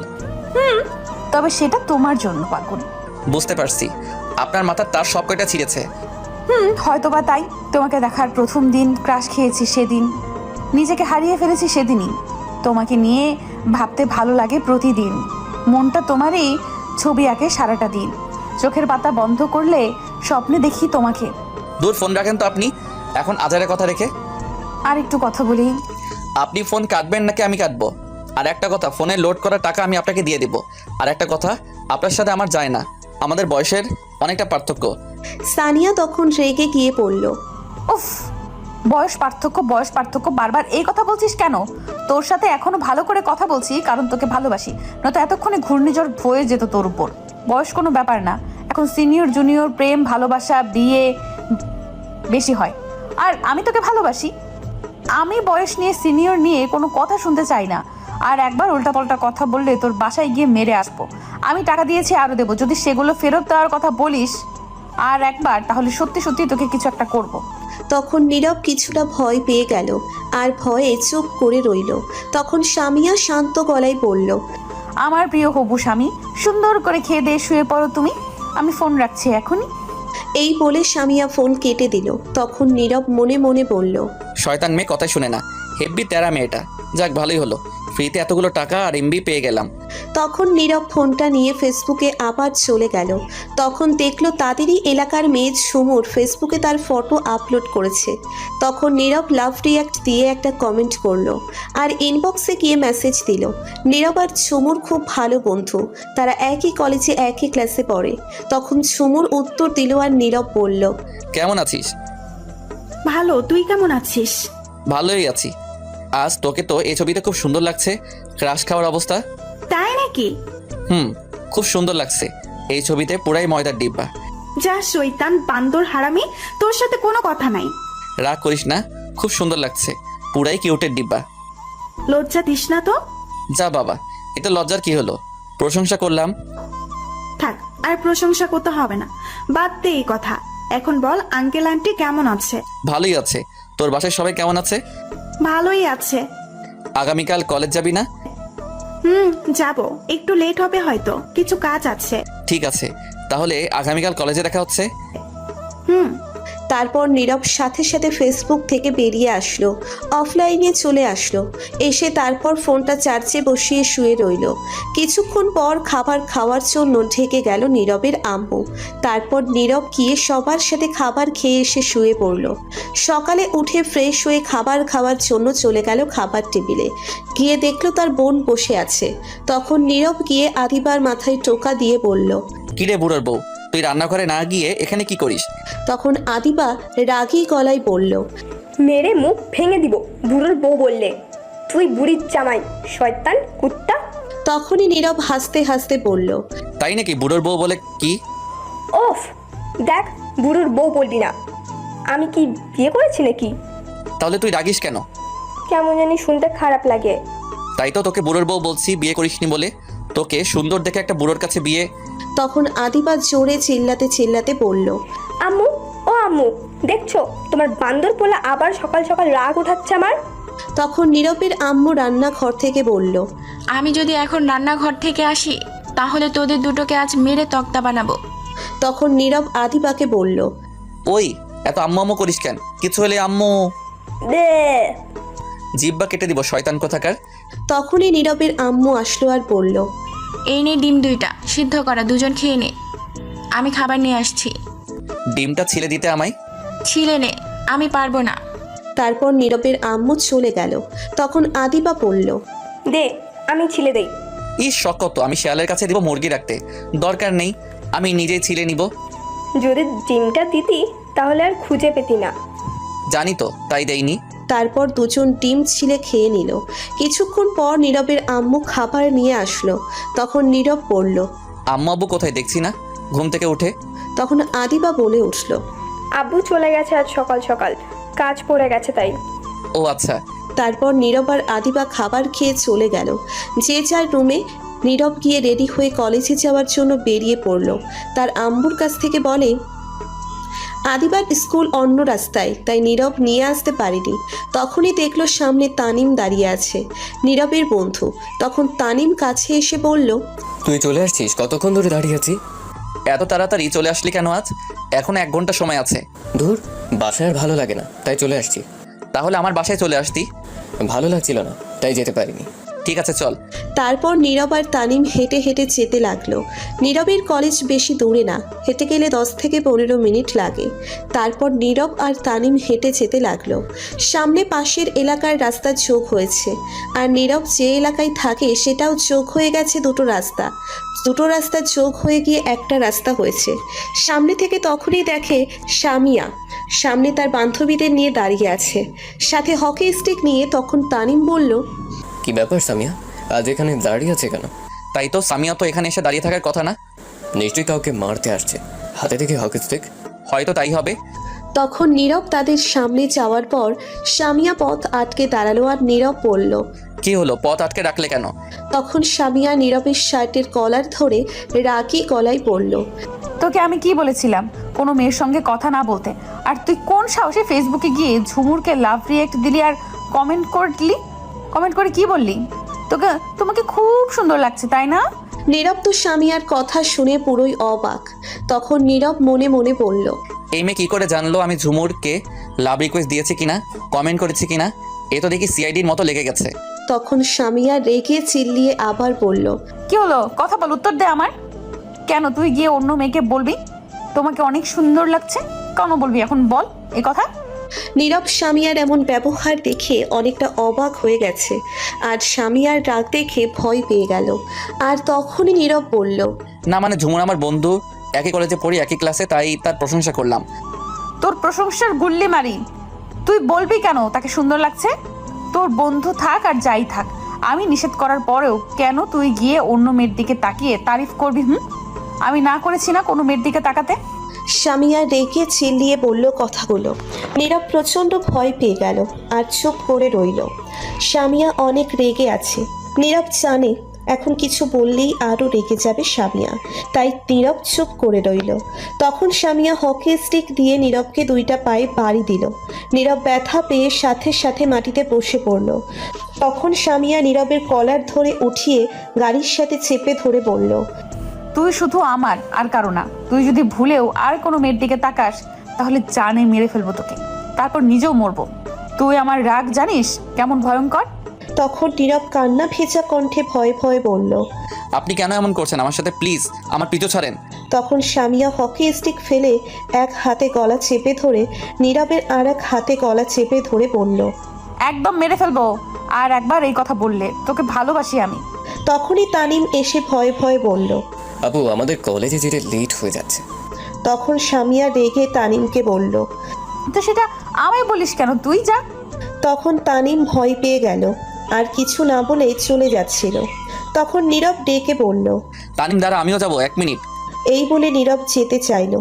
Speaker 1: তবে সেটা তোমার জন্য পাগল।
Speaker 3: বুঝতে পারছি, আপনার মাথার তার সব কয়টা ছিঁড়েছে।
Speaker 1: হয়তোবা তাই। তোমাকে দেখার প্রথম দিন ক্রাশ খেয়েছি সেদিন, নিজেকে হারিয়ে ফেলেছি সেদিনই। তোমাকে নিয়ে ভাবতে ভালো লাগে প্রতিদিন, মনটা তোমারই ছবি আঁকে সারাটা দিন। চোখের পাতা বন্ধ করলে স্বপ্নে দেখি তোমাকে।
Speaker 3: দূর, ফোন রাখেন তো আপনি এখন আজারের কথা রেখে।
Speaker 1: আর একটু কথা বলি।
Speaker 3: আপনি ফোন কাটবেন নাকি আমি কাটবো? আর একটা কথা, ফোনে লোড করা টাকা আমি আপনাকে দিয়ে দিব। আর একটা কথা, আপনার সাথে আমার যায় না, আমাদের বয়সের অনেকটা পার্থক্য।
Speaker 2: সানিয়া তখন রেগে গিয়ে বলল,
Speaker 1: উফ, বয়স পার্থক্য বারবার এই কথা বলছিস কেন? তোর সাথে এখনো ভালো করে কথা বলছি কারণ তোকে ভালোবাসি, নয়তো এতক্ষণে ঘূর্ণিঝড় বয়ে যেত তোর উপর। বয়স কোনো ব্যাপার না, এখন সিনিয়র জুনিয়র প্রেম ভালোবাসা বিয়ে বেশি হয়। আর আমি তোকে ভালোবাসি। আমি বয়স নিয়ে সিনিয়র নিয়ে কোনো কথা শুনতে চাই না। আর একবার উল্টাপাল্টা কথা বললে তোর বাসায় গিয়ে মেরে আসবো। আমি টাকা দিয়েছি, আরও দেবো। যদি সেগুলো ফেরত দেওয়ার কথা বলিস আর একবার, তাহলে সত্যি সত্যি তোকে কিছু একটা করব।
Speaker 2: তখন নীরব কিছুটা ভয় পেয়ে গেল আর ভয়ে চুপ করে রইল। তখন সামিয়া শান্ত গলায় বলল,
Speaker 1: আমার প্রিয় হবু স্বামী, সুন্দর করে খেয়ে দিয়ে শুয়ে পড়ো তুমি। আমি ফোন রাখছি এখনই।
Speaker 2: এই বলে সামিয়া ফোন কেটে দিল। তখন নীরব মনে মনে বলল,
Speaker 3: শয়তান মেয়ে কথাই শুনে না, হেব্বি তেরা মেয়েটা। যাক, ভালোই হলো, ফ্রিতে এতগুলো টাকা আর এমবি পেয়ে গেলাম।
Speaker 2: তখন নীরব ফোনটা নিয়ে ফেসবুকে আবার চলে গেল। তখন দেখলো তাদেরই এলাকার মেয়ে ঝুমুর ফেসবুকে তার ফটো আপলোড করেছে। তখন নীরব লাভ রিয়াক্ট দিয়ে একটা কমেন্ট করলো আর ইনবক্সে গিয়ে মেসেজ দিল। নীরব আর ঝুমুর খুব ভালো বন্ধু, তারা একই কলেজে একই ক্লাসে পড়ে। তখন ঝুমুর উত্তর দিল আর নীরব বলল,
Speaker 3: কেমন আছিস?
Speaker 6: ভালো, তুই কেমন আছিস?
Speaker 3: ভালোই আছি। আজ তোকে তো এই ছবিতে খুব সুন্দর লাগছে। ক্রাশ খাওয়ার অবস্থা।
Speaker 6: তাই নাকি?
Speaker 3: খুব সুন্দর লাগছে এই ছবিতে, পুরাই ময়দার ডিব্বা।
Speaker 6: যা শয়তান বান্দর হারামি, তোর সাথে কোনো কথা নাই।
Speaker 3: রাগ করিস না, খুব সুন্দর লাগছে, পুরাই কিউটের ডিব্বা।
Speaker 6: লজ্জা দিস না তো।
Speaker 3: যা বাবা, এটা লজ্জার কি হলো? প্রশংসা করলাম।
Speaker 6: থাক, আর প্রশংসা করতে হবে না, বাদ দে এই কথা। এখন বল, আঙ্কেল আন্টি কেমন আছে?
Speaker 3: ভালোই আছে। তোর বাসায় সবাই কেমন আছে?
Speaker 6: ভালোই আছে।
Speaker 3: আগামীকাল কলেজ যাবি না?
Speaker 6: যাব, একটু লেট হবে হয়তো, কিছু কাজ আছে।
Speaker 3: ঠিক আছে, তাহলে আগামীকাল কলেজে দেখা হচ্ছে।
Speaker 2: তারপর নীরব সাথে সাথে ফেসবুক থেকে বেরিয়ে আসলো, অফলাইনে চলে আসলো। এসে তারপর ফোনটা চার্জে বসিয়ে শুয়ে রইল। কিছুক্ষণ পর খাবার খাওয়ার জন্য ঢেকে গেল নীরবের আম্মু। তারপর নীরব গিয়ে সবার সাথে খাবার খেয়ে এসে শুয়ে পড়ল। সকালে উঠে ফ্রেশ হয়ে খাবার খাওয়ার জন্য চলে গেল খাবার টেবিলে। গিয়ে দেখলো তার বোন বসে আছে। তখন নীরব গিয়ে আদিবার মাথায় টোকা দিয়ে বলল,
Speaker 3: কিরে বুড়োর বউ, তুই রান্নাঘরে না গিয়ে এখানে কি করিস?
Speaker 2: তখন আদিবা রাগী গলায় বলল,
Speaker 4: মেরে মুখ ভেঙে দিব বুড়োর বউ বললে। তুই বুড়ির জামাই, শয়তান কুত্তা।
Speaker 2: তখনই নীরব হাসতে হাসতে বলল,
Speaker 3: তাই নাকি? বুড়োর বউ বলে কি?
Speaker 4: ওফ, দেখ বুড়োর বউ বলবি না। আমি কি বিয়ে করেছি নাকি?
Speaker 3: তাহলে তুই রাগিস কেন?
Speaker 4: কেমন জানি শুনতে খারাপ লাগে।
Speaker 3: তাই তো তোকে বুড়োর বউ বলছি, বিয়ে করিসনি বলে। তোকে সুন্দর দেখে একটা বুড়োর কাছে বিয়ে।
Speaker 2: তখন আদিবা জোরে চিল্লাতে চিল্লাতে বলল,
Speaker 4: আম্মু, ও আম্মু, দেখছো তোমার বান্দর পোলা আবার সকাল সকাল রাগ উঠাচ্ছে আমার।
Speaker 2: তখন নীরবের আম্মু রান্নাঘর থেকে বলল,
Speaker 5: আমি যদি এখন রান্নাঘর থেকে আসি তাহলে তোদের দুটোকে আজ মেরে তক্তা বানাবো।
Speaker 2: তখন নীরব আদিবাকে বলল,
Speaker 3: ওই এত আম্মু আম্মু করিস কেন? কিছু হলে আম্মু
Speaker 4: দে।
Speaker 3: জিব্বা কেটে দিব, শয়তান কোথাকার।
Speaker 2: তখনই নীরবের আম্মু আসলো আর বলল,
Speaker 5: এই নে ডিম 2টা সিদ্ধ করা, দুজন খেয়ে নে। আমি খাবার নিয়ে আসছি।
Speaker 3: ডিমটা ছিলে দিতে আমায়।
Speaker 5: ছিলে নে, আমি পারবো না।
Speaker 2: তারপর নীরবের আম্মু চলে গেল। তখন আদিবা বলল,
Speaker 4: দে, আমি ছিলে দেই।
Speaker 3: শখ কত, আমি শিয়ালের কাছে দিব মুরগি রাখতে। দরকার নেই, আমি নিজেই ছিলে নিব।
Speaker 4: যদি ডিমটা দিতি তাহলে আর খুঁজে পেতি না।
Speaker 3: জানি তো, তাই দেইনি।
Speaker 2: তারপর দুজন ডিম ছিলে খেয়ে নিল। কিছুক্ষণ পর নীরবের আম্মু খাবার নিয়ে আসলো। তখন নীরব বলল,
Speaker 3: আম্মু আব্বু কোথায় দেখছি না ঘুম থেকে উঠে?
Speaker 2: তখন আদিবা বলে উঠল,
Speaker 4: আব্বু চলে গেছে আজ সকাল সকাল, কাজ পড়ে গেছে তাই।
Speaker 3: ও আচ্ছা।
Speaker 2: তারপর নীরব আর আদিবা খাবার খেয়ে চলে গেল যে যার রুমে। নীরব গিয়ে রেডি হয়ে কলেজে যাওয়ার জন্য বেরিয়ে পড়ল। তার আম্মুর কাছ থেকে বলে, আদিবার স্কুল অন্য রাস্তায়, তাই নীরব নিয়ে আসতে পারেনি। তখনই দেখলো সামনে তানিম দাঁড়িয়ে আছে, নীরবের বন্ধু। তখন তানিম কাছে এসে বলল,
Speaker 7: তুই চলে আসছিস? কতক্ষণ ধরে দাঁড়িয়ে আছি।
Speaker 3: এত তাড়াতাড়ি চলে আসলি কেন আজ? এখন 1 ঘন্টা সময় আছে।
Speaker 7: ধুর, বাসায় আর ভালো লাগে না, তাই চলে আসছি।
Speaker 3: তাহলে আমার বাসায় চলে আসতি।
Speaker 7: ভালো লাগছিল না, তাই যেতে পারিনি।
Speaker 3: ঠিক আছে চল।
Speaker 2: তারপর নীরব আর তানিম হেঁটে হেঁটে যেতে লাগলো। নীরবের কলেজ বেশি দূরে না, হেঁটে গেলে 10 থেকে 15 মিনিট লাগে। তারপর নীরব আর তানিম হেঁটে যেতে লাগলো। সামনে পাশের এলাকার রাস্তা যোগ হয়েছে, আর নীরব যে এলাকায় থাকে সেটাও যোগ হয়ে গেছে দুটো রাস্তা। দুটো রাস্তা যোগ হয়ে গিয়ে একটা রাস্তা হয়েছে। সামনে থেকে তখনই দেখে সামিয়া সামনে তার বান্ধবীদের নিয়ে দাঁড়িয়ে আছে, সাথে হকি স্টিক নিয়ে। তখন তানিম বলল,
Speaker 7: কি ব্যাপার সামিয়া, আজ এখানে দাঁড়িয়ে আছে কেন?
Speaker 3: তাই তো, সামিয়া তো এখানে এসে দাঁড়িয়ে থাকার কথা না।
Speaker 7: নিশ্চয়ই কাউকে মারতে আসছে, হাতে থেকে হকি স্টিক।
Speaker 3: হয়তো তাই হবে।
Speaker 2: তখন নীরব তাদের সামনে যাওয়ার পর সামিয়া পথ আটকে দাঁড়ালো আর নীরব বলল,
Speaker 3: কি হলো, পথ আটকে রাখলে কেন?
Speaker 2: তখন সামিয়া নীরবের শার্টের কলার ধরে রাগী গলায় বলল,
Speaker 1: তোকে আমি কি বলেছিলাম কোনো মেয়ের সঙ্গে কথা না বলতে? আর তুই কোন সাহসে ফেসবুকে গিয়ে ঝুমুরকে লাভ রিয়েক্ট দিলি আর কমেন্ট করলি? কমেন্ট করে কি বললি? তোমাকে খুব সুন্দর লাগছে, তাই না?
Speaker 2: নীরব তো সামিয়ার কথা শুনে পুরোই অবাক। তখন নীরব মনে মনে বলল,
Speaker 3: এই মেয়ে কি করে জানলো আমি ঝুমুরকে লাভ রিকোয়েস্ট দিয়েছি কিনা, কমেন্ট করেছি কিনা? এ তো দেখি সিআইডির মতো লেগে গেছে।
Speaker 2: তখন সামিয়া রেগে চিল্লিয়ে আবার বলল,
Speaker 1: কি হলো, কথা বল, উত্তর দে আমার। কেন তুই গিয়ে অন্য মেয়েকে বলবি তোমাকে অনেক সুন্দর লাগছে? কেন বলবি এখন বল এই কথা?
Speaker 2: নীরব সামিয়ার এমন ব্যবহার দেখে অনেকটা অবাক হয়ে গেছে, আর সামিয়ার রাগ দেখে ভয় পেয়ে গেল। আর তখনই নীরব বলল,
Speaker 3: না মানে ঝুমুর আমার বন্ধু, একই কলেজে পড়ি, একই ক্লাসে, তাই তার প্রশংসা করলাম।
Speaker 1: তোর প্রশংসার গুল্লি মারি, তুই বলবি কেন তাকে সুন্দর লাগছে? তোর বন্ধু থাক আর যাই থাক, আমি নিষেধ করার পরেও কেন তুই গিয়ে অন্য মেয়ের দিকে তাকিয়ে তারিফ করবি? আমি না করেছি না কোনো মেয়ের দিকে তাকাতে?
Speaker 2: সামিয়া রেগে চিল্লিয়ে বলল কথাগুলো। নীরব প্রচণ্ড ভয় পেয়ে গেল আর চুপ করে রইল। সামিয়া অনেক রেগে আছে। নীরব জানে এখন কিছু বললেই আরও রেগে যাবে সামিয়া, তাই নীরব চুপ করে রইল। তখন সামিয়া হকি স্টিক দিয়ে নীরবকে 2টা পায়ে বাড়ি দিল। নীরব ব্যথা পেয়ে সাথে সাথে মাটিতে বসে পড়ল। তখন সামিয়া নীরবের কলার ধরে উঠিয়ে গাড়ির সাথে চেপে ধরে বলল,
Speaker 1: তুই শুধু আমার আর কারো না। তুই যদি ভুলেও আর কোনো মেয়ের দিকে তাকাস তাহলে জানে মেরে ফেলবো তোকে, তারপর নিজেও মরবো। তুই আমার রাগ জানিস কেমন ভয়ঙ্কর?
Speaker 2: তখন নীরব কান্না ভেজা কণ্ঠে ভয়ে ভয়ে বলল।
Speaker 3: আপনি কেন এমন করছেন আমার সাথে? প্লিজ আমার পিছু ছাড়েন।
Speaker 2: তখন সামিয়া হকি স্টিক ফেলে এক হাতে গলা চেপে ধরে নীরবের আর এক হাতে গলা চেপে ধরে বলল।
Speaker 1: একদম মেরে ফেলবো, আর একবার এই কথা বললে তোকে ভালোবাসি আমি।
Speaker 2: তখনই তানিম এসে ভয়ে ভয়ে বলল।
Speaker 7: আপু আমাদের কলেজে যেতে লেট হয়ে যাচ্ছে।
Speaker 2: তখন সামিয়া রেগে তানিমকে বলল।
Speaker 1: তো সেটা আমায় বলিস কেন, তুই যা।
Speaker 2: তখন তানিম ভয় পেয়ে গেল, আর কিছু না বলে চলে যাচ্ছিল। তখন নীরব ডেকে বলল।
Speaker 3: তানিম দাঁড়া, আমিও যাবো, 1 মিনিট।
Speaker 2: এই বলে নীরব যেতে চাইল,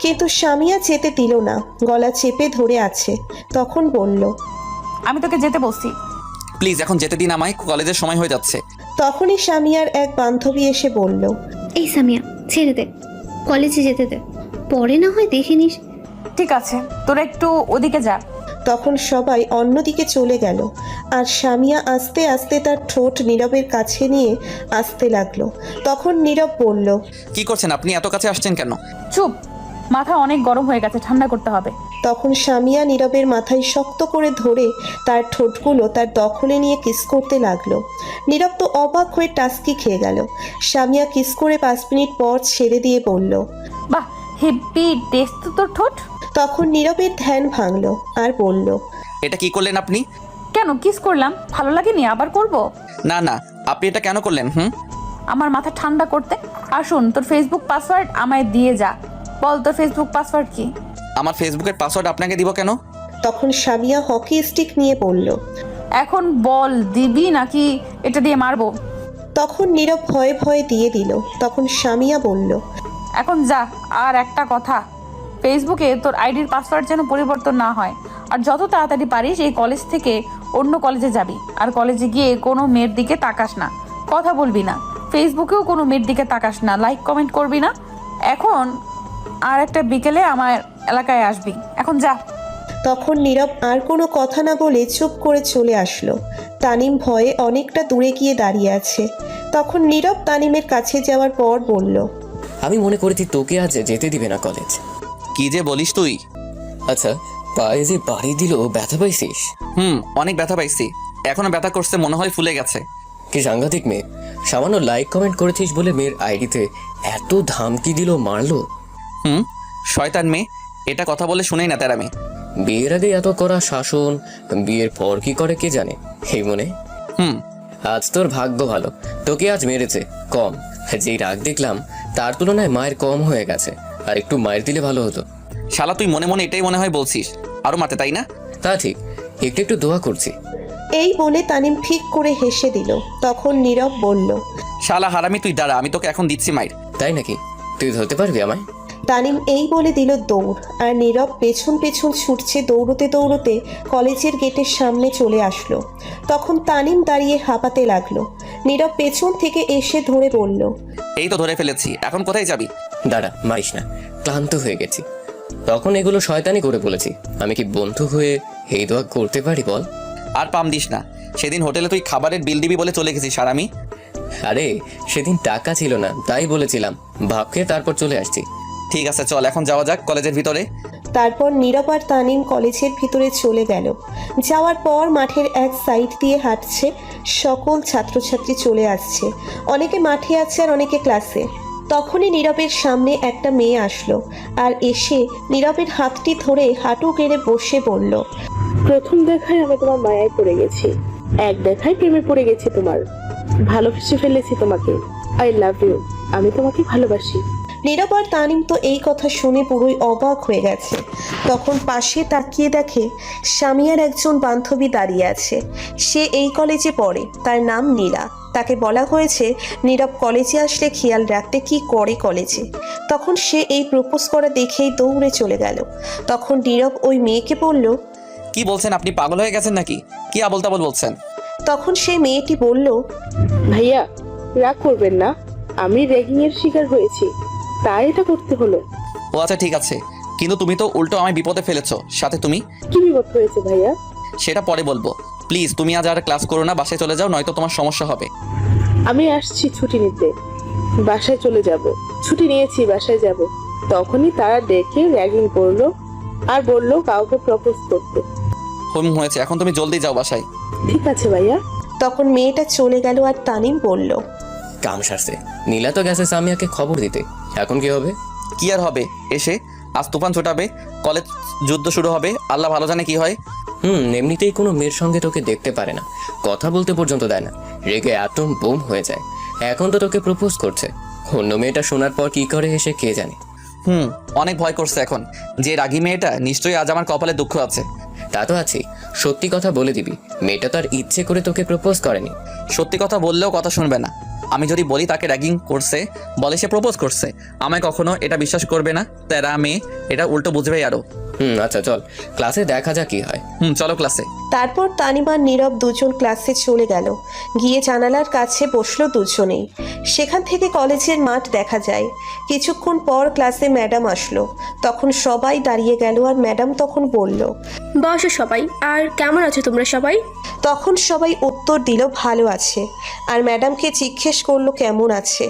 Speaker 2: কিন্তু সামিয়া যেতে দিল না, গলা চেপে ধরে আছে। তখন বলল।
Speaker 1: আমি তোকে যেতে বলছি।
Speaker 3: প্লিজ এখন যেতে দিন আমায়, কলেজের সময় হয়ে যাচ্ছে।
Speaker 2: তখনই সামিয়ার এক বান্ধবী এসে বলল।
Speaker 8: এই সামিয়া, ছেড়ে দে, কলেজে যেতে দে, পরে না হয় দেখে নিস।
Speaker 1: ঠিক আছে, তোরা একটু ওদিকে যা।
Speaker 2: তখন সবাই অন্যদিকে চলে গেল, আর সামিয়া আস্তে আস্তে তার ঠোঁট নীরবের কাছে নিয়ে আসতে লাগলো। তখন নীরব বলল।
Speaker 3: কি করছেন আপনি? এত কাছে আসছেন কেন?
Speaker 1: চুপ, মাথা অনেক গরম হয়ে গেছে, ঠান্ডা করতে হবে।
Speaker 2: তখন সামিয়া নীরবের মাথায় শক্ত করে ধরে তার ঠোঁটগুলো তার দখলে নিয়ে কিস করতে লাগলো। নীরব তো অবাক হয়ে টাস্কি খেয়ে গেল। সামিয়া কিস করে 5 মিনিট পর ছেড়ে দিয়ে বলল।
Speaker 1: বাহ, হেভি টেস্ট তো তোর ঠোঁট।
Speaker 2: তখন নীরবের ধ্যান ভাঙলো আর বলল।
Speaker 3: এটা কি করলেন আপনি?
Speaker 1: কেন, কিস করলাম, ভালো লাগেনি আবার করব?
Speaker 3: না না, আপনি এটা কেন করলেন?
Speaker 1: আমার মাথা ঠান্ডা করতে। আর শোন, তোর ফেসবুক পাসওয়ার্ড আমায় দিয়ে যা। বল তোর ফেসবুক পাসওয়ার্ড কি?
Speaker 3: আমার ফেসবুকের পাসওয়ার্ড আপনাকে দিব কেন?
Speaker 2: তখন সামিয়া হকি স্টিক নিয়ে বলল।
Speaker 1: এখন বল, দিবি নাকি এটা দিয়ে মারবো?
Speaker 2: তখন নীরব ভয়ে ভয়ে দিয়ে দিল। তখন সামিয়া বলল।
Speaker 1: এখন যা। আর একটা কথা, ফেসবুকে তোর আইডির পাসওয়ার্ড যেন পরিবর্তন না হয়। আর যত তাড়াতাড়ি পারিস এই কলেজ থেকে অন্য কলেজে যাবি। আর কলেজে গিয়ে কোনো মেয়ের দিকে তাকাস না, কথা বলবি না, ফেসবুকেও কোনো মেয়ের দিকে তাকাস না, লাইক কমেন্ট করবি না। এখন আর একটা বিকেলে আমার এলাকায় আসবি, এখন যা।
Speaker 2: তখন নীরব আর কোনো কথা না বলে চুপ করে চলে আসলো। তানিম ভয়ে অনেকটা দূরে গিয়ে দাঁড়িয়ে আছে। তখন নীরব তানিমের কাছে যাওয়ার পর বলল।
Speaker 7: আমি মনে করেছি তোকে আজ যেতে দিবে না কলেজ।
Speaker 3: কি যে বলিস তুই?
Speaker 7: আচ্ছা, পায়ে যে বাড়ি দিল, ব্যথা পাইছিস?
Speaker 3: অনেক ব্যথা পাইছি, এখনো ব্যথা করছে, মনে হয় ফুলে গেছে।
Speaker 7: কি সাংঘাতিক মেয়ে! সামান্য লাইক কমেন্ট করেছিস বলে মেয়ের আইডিতে এত ধামকি দিল, মারলো।
Speaker 3: শয়তান মেয়ে, এটা কথা বলে শুনেই না তেরা মেয়ে।
Speaker 7: বিয়ের আগে এত করা শাসন, বিয়ের পর কি করে কে জানে। এই মনে আজ তোর ভাগ্য ভালো, তোকে আজ মেরেছে কম। যেই রাগ দেখলাম তার তুলনায় মায়ের কম হয়ে গেছে, আর একটু মায়ের দিলে ভালো হতো।
Speaker 3: শালা তুই মনে মনে এটাই মনে হয় বলছিস, আরো মারতে, তাই না?
Speaker 7: তা ঠিক, একটু একটু দোয়া করছি।
Speaker 2: এই বলে তানিম ঠিক করে হেসে দিল। তখন নীরব বলল।
Speaker 3: শালা হারামি, তুই দাঁড়া, আমি তোকে এখন দিচ্ছি মাইর।
Speaker 7: তাই নাকি? তুই ধরতে পারবি আমায়?
Speaker 2: তানিম এই বলে দিল দৌড়, আর নীরব পেছন পেছন ছুটছে দৌড়তে দৌড়তে কলেজের গেটের সামনে চলে আসলো। তখন তানিম দাঁড়িয়ে হাঁপাতে লাগলো। নীরব পেছন থেকে এসে ধরে বলল।
Speaker 3: এই তো ধরে ফেলেছি, এখন কোথায় যাবি?
Speaker 7: দাঁড়া, মারিস না, ক্লান্ত হয়ে গেছি। তখন এগুলো শয়তানি করে বলেছি, আমি কি বন্ধু হয়ে এই দোয়া করতে পারি বল?
Speaker 3: আর পাম দিস না, সেদিন হোটেলে তুই খাবারের বিল দিবি বলে চলে গেছিস হারামি।
Speaker 7: আরে সেদিন টাকা ছিল না, তাই বলেছিলাম, ভাব খেয়ে তারপর চলে আসছি।
Speaker 3: ঠিক আছে চল, এখন যাওয়া যাক কলেজের ভিতরে।
Speaker 2: তারপর নীরব আর তানিম কলেজের ভিতরে চলে গেল। যাওয়ার পর মাঠের এক সাইড দিয়ে হাঁটছে, সকল ছাত্রছাত্রী চলে আসছে। অনেকে মাঠে আছে আর অনেকে ক্লাসে। তখনই নীরবের সামনে একটা মেয়ে আসলো, আর এসে নীরবের হাতটি ধরে হাঁটু গেড়ে বসে বলল।
Speaker 9: প্রথম দেখায় আমি তোমার মায়ায় পড়ে গেছি, এক দেখায় প্রেমে পড়ে গেছি, তোমার ভালোবেসে ফেলেছি তোমাকে। আই লাভ ইউ, আমি তোমাকে ভালোবাসি।
Speaker 2: নীরব আর তানিম তো এই কথা শুনে পুরোই অবাক হয়ে গেছে। তখন পাশে তাকিয়ে দেখে সামিয়ার একজন বান্ধবী দাঁড়িয়ে আছে। সে এই কলেজে পড়ে, তার নাম নীরা। তাকে বলা হয়েছে নীরব কলেজে আসলে খেয়াল রাখতে কি করে কলেজে। তখন সে এই প্রপোজ করা দেখেই দৌড়ে চলে গেল। তখন নীরব ওই মেয়েকে বলল।
Speaker 3: কি বলছেন আপনি? পাগল হয়ে গেছেন নাকি? কি আবল তাবল বলছেন?
Speaker 2: তখন সেই মেয়েটি বলল।
Speaker 9: ভাইয়া রাগ করবেন না, আমি র্যাগিং এর শিকার হয়েছি, তাই এটা করতে হলো।
Speaker 3: ও আচ্ছা ঠিক আছে, কিন্তু তুমি তো উল্টো আমায় বিপদে ফেলেছো। সাথে তুমি
Speaker 9: কি বিপদ হয়েছে ভাইয়া?
Speaker 3: সেটা পরে বলবো। প্লিজ তুমি আজ আর ক্লাস করো না, বাসায় চলে যাও, নয়তো তোমার সমস্যা হবে।
Speaker 9: আমি আসছি ছুটি নিতে, বাসায় চলে যাব। ছুটি নিয়েছি, বাসায় যাব। তখনই তারা ডেকে র্যাগিং করলো, আর বললো কাউকে প্রপোজ করতে।
Speaker 3: হয়েছে, এখন তুমি জলদি যাও বাসায়।
Speaker 9: ঠিক আছে ভাইয়া।
Speaker 2: তখন মেয়েটা চলে গেল আর তানিম বলল,
Speaker 7: কাম সারছে। নীলা তো গেছে সামিয়াকে খবর দিতে, এখন কি হবে?
Speaker 3: কি আর হবে, এসে আজ তুফান ছোটাবে, কলেজ যুদ্ধ শুরু হবে, আল্লাহ ভালো জানে কি হয়।
Speaker 7: এমনিতেই কোনো মেয়ের সঙ্গে তোকে দেখতে পারে না, কথা বলতে পর্যন্ত দেয় না, রেগে অ্যাটম বোম হয়ে যায়। এখন তো তোকে প্রপোজ করছে, অন্য মেয়েটা শোনার পর কি করে এসে কে জানে।
Speaker 3: অনেক ভয় করছে এখন, যে রাগী মেয়েটা নিশ্চয়ই আজ আমার কপালে দুঃখ আছে।
Speaker 7: তা তো আছি, সত্যি কথা বলে দিবি, মেয়েটা তার ইচ্ছে করে তোকে প্রপোজ করেনি।
Speaker 3: সত্যি কথা বললেও কথা শুনবে না। আমি যদি বলি তাকে র্যাগিং করছে, বলে সে প্রপোজ করছে, আমায় কখনো এটা বিশ্বাস করবে না। তেরা মেয়ে এটা উল্টো বুঝবে আরো।
Speaker 7: আচ্ছা চল, ক্লাসে দেখা যাক কি হয়।
Speaker 3: চলো ক্লাসে।
Speaker 2: তারপর তানিম আর নীরব দুজন ক্লাসে চলে গেল। গিয়ে জানালার কাছে বসলো দুজনেই। সেখান থেকে কলেজের মাঠ দেখা যায়। কিছুক্ষণ পর ক্লাসে ম্যাডাম আসলো। তখন সবাই দাঁড়িয়ে গেল আর ম্যাডাম তখন বলল,
Speaker 4: বসো সবাই। আর কেমন আছো তোমরা সবাই?
Speaker 2: তখন সবাই উত্তর দিল ভালো আছে। আর ম্যাডামকে জিজ্ঞেস করলো কেমন আছে।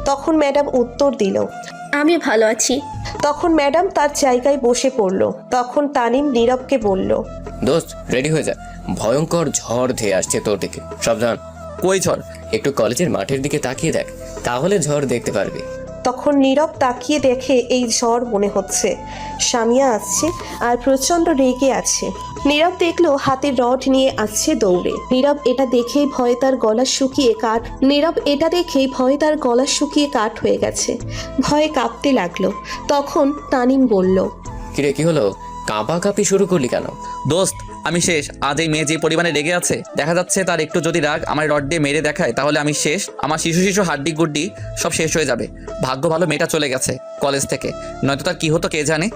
Speaker 2: তখন ম্যাডাম উত্তর দিল,
Speaker 4: আমি ভালো আছি।
Speaker 2: তখন ম্যাডাম তার জায়গায় বসে পড়লো। তখন তানিম নীরবকে বলল,
Speaker 7: দোস্ত রেডি হয়ে যা, ভয়ঙ্কর ঝড় ধেয়ে আসছে তোর দিকে, সাবধান।
Speaker 3: কই ঝড়?
Speaker 7: একটু কলেজের মাঠের দিকে তাকিয়ে দেখ, তাহলে ঝড় দেখতে পারবি।
Speaker 2: তখন নীরব তাকিয়ে দেখে এই ঝড় মনে হচ্ছে সামিয়া আসছে আর প্রচন্ড রেগে আছে। নীরব দেখলো হাতে রড নিয়ে আসছে দৌড়ে। নীরব এটা দেখেই ভয়ে তার গলা শুকিয়ে কাঠ হয়ে গেছে। ভয়ে কাঁপতে লাগলো। তখন তানিম বলল,
Speaker 7: কিরে কি হলো, কাঁপাকাঁপি শুরু করলি কেন?
Speaker 3: দোস্ত আমি শেষ। আজ এই মেয়ে যে পরিমাণে রেগে আছে, দেখা যাচ্ছে তার একটু যদি রাগ আমার রড দিয়ে মেরে দেখায় তাহলে আমি শেষ। আমার শিশু হাড্ডি গুড্ডি সব শেষ হয়ে যাবে। ভাগ্য ভালো মেয়েটা চলে গেছে কলেজ থেকে, নয়তো তার কি হতো কে জানে।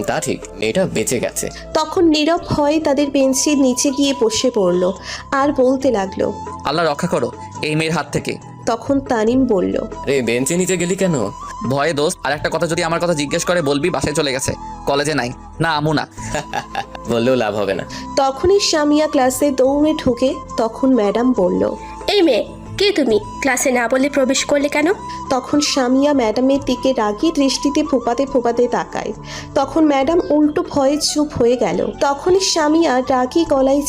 Speaker 7: তা ঠিক, মেয়েটা বেঁচে গেছে।
Speaker 2: তখন নীরব ভয়ে তাদের বেঞ্চের নিচে গিয়ে বসে পড়লো আর বলতে লাগলো,
Speaker 3: আল্লাহ রক্ষা করো এই মেয়ের হাত থেকে।
Speaker 2: তখন তানিম বলল,
Speaker 7: রে বেঞ্চে নিচে গেলি কেন?
Speaker 3: ভয়ে দোস্ত। আর একটা কথা যদি আমার কথা জিজ্ঞেস করে বলবি বাসায় চলে গেছে, কলেজে নাই। না আমু না।
Speaker 7: বললেও লাভ হবে না।
Speaker 2: তখনই সামিয়া ক্লাসে দৌড়ে ঢুকে। তখন ম্যাডাম বলল,
Speaker 4: এই মেয়ে, কে তুমি? ক্লাসে না বলে প্রবেশ করলে কেন?
Speaker 2: তখন সামিয়া ম্যাডামের দিকে রাগী দৃষ্টিতে ফোপাতে তাকায়। তখন ম্যাডাম উল্টো ভয়ে চুপ হয়ে গেল। তখনই সামিয়া রাগী গলায়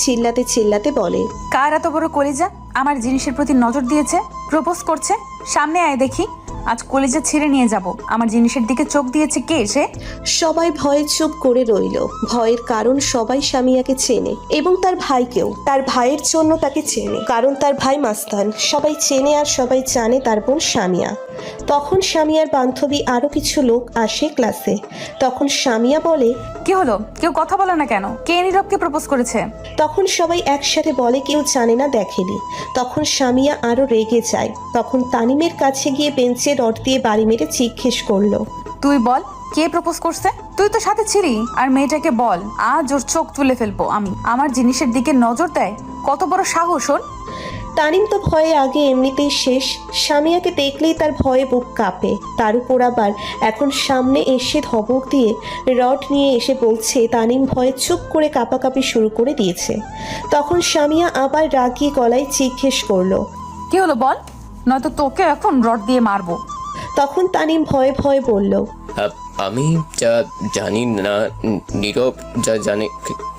Speaker 2: চিল্লাতে বলে,
Speaker 1: কার এত বড় কলিজা আমার জিনিসের প্রতি নজর দিয়েছে, প্রপোজ করছে? সামনে আয় দেখি, আজ কলিজা ছিঁড়ে নিয়ে যাব। আমার জিনিসের দিকে চোখ দিয়েছে কে সে?
Speaker 2: সবাই ভয়ে চুপ করে রইল। ভয়ের কারণ সবাই সামিয়াকে চেনে এবং তার ভাইকেও। তার ভাইয়ের জন্য তাকে চেনে, কারণ তার ভাই মাস্তান। সবাই চেনে আর সবাই জানে তার বোন সামিয়া। তখন সামিয়ার বান্ধবী আরো কিছু লোক আসে ক্লাসে। তখন সামিয়া বলে,
Speaker 1: কি হলো, কেউ কথা বলে না কেন? কে নীরবকে প্রপোজ করেছে?
Speaker 2: তখন সবাই একসাথে বলে কেউ জানে না, দেখেনি। তখন সামিয়া আরো রেগে যায়। তখন তানিমের কাছে গিয়ে বেঞ্চে রড দিয়ে বাড়ি মেরে জিজ্ঞেস করলো,
Speaker 1: তুই বল কে প্রপোজ করছে? তুই তো সাথে ছিলি। আর মেয়েটাকে বল, আজ ওর চোখ তুলে ফেলবো আমি। আমার জিনিসের দিকে নজর দেয়, কত বড় সাহস ওর!
Speaker 2: তানিম তো ভয়ে আগে এমনিতেই শেষ। সামিয়াকে দেখলেই তার ভয়ে বুক কাঁপে। তার উপর আবার এখন সামনে এসে ধমক দিয়ে রড নিয়ে এসে বলছে। তানিম ভয়ে চুপ করে কাঁপাকাঁপি শুরু করে দিয়েছে। তখন সামিয়া আবার রাগী গলায় জিজ্ঞেস করলো,
Speaker 1: কি হলো বল, নয়তো তোকে এখন রড দিয়ে মারবো।
Speaker 2: তখন তানিম ভয়ে বলল,
Speaker 7: আমি যা জানি না। নীরব যা জানে।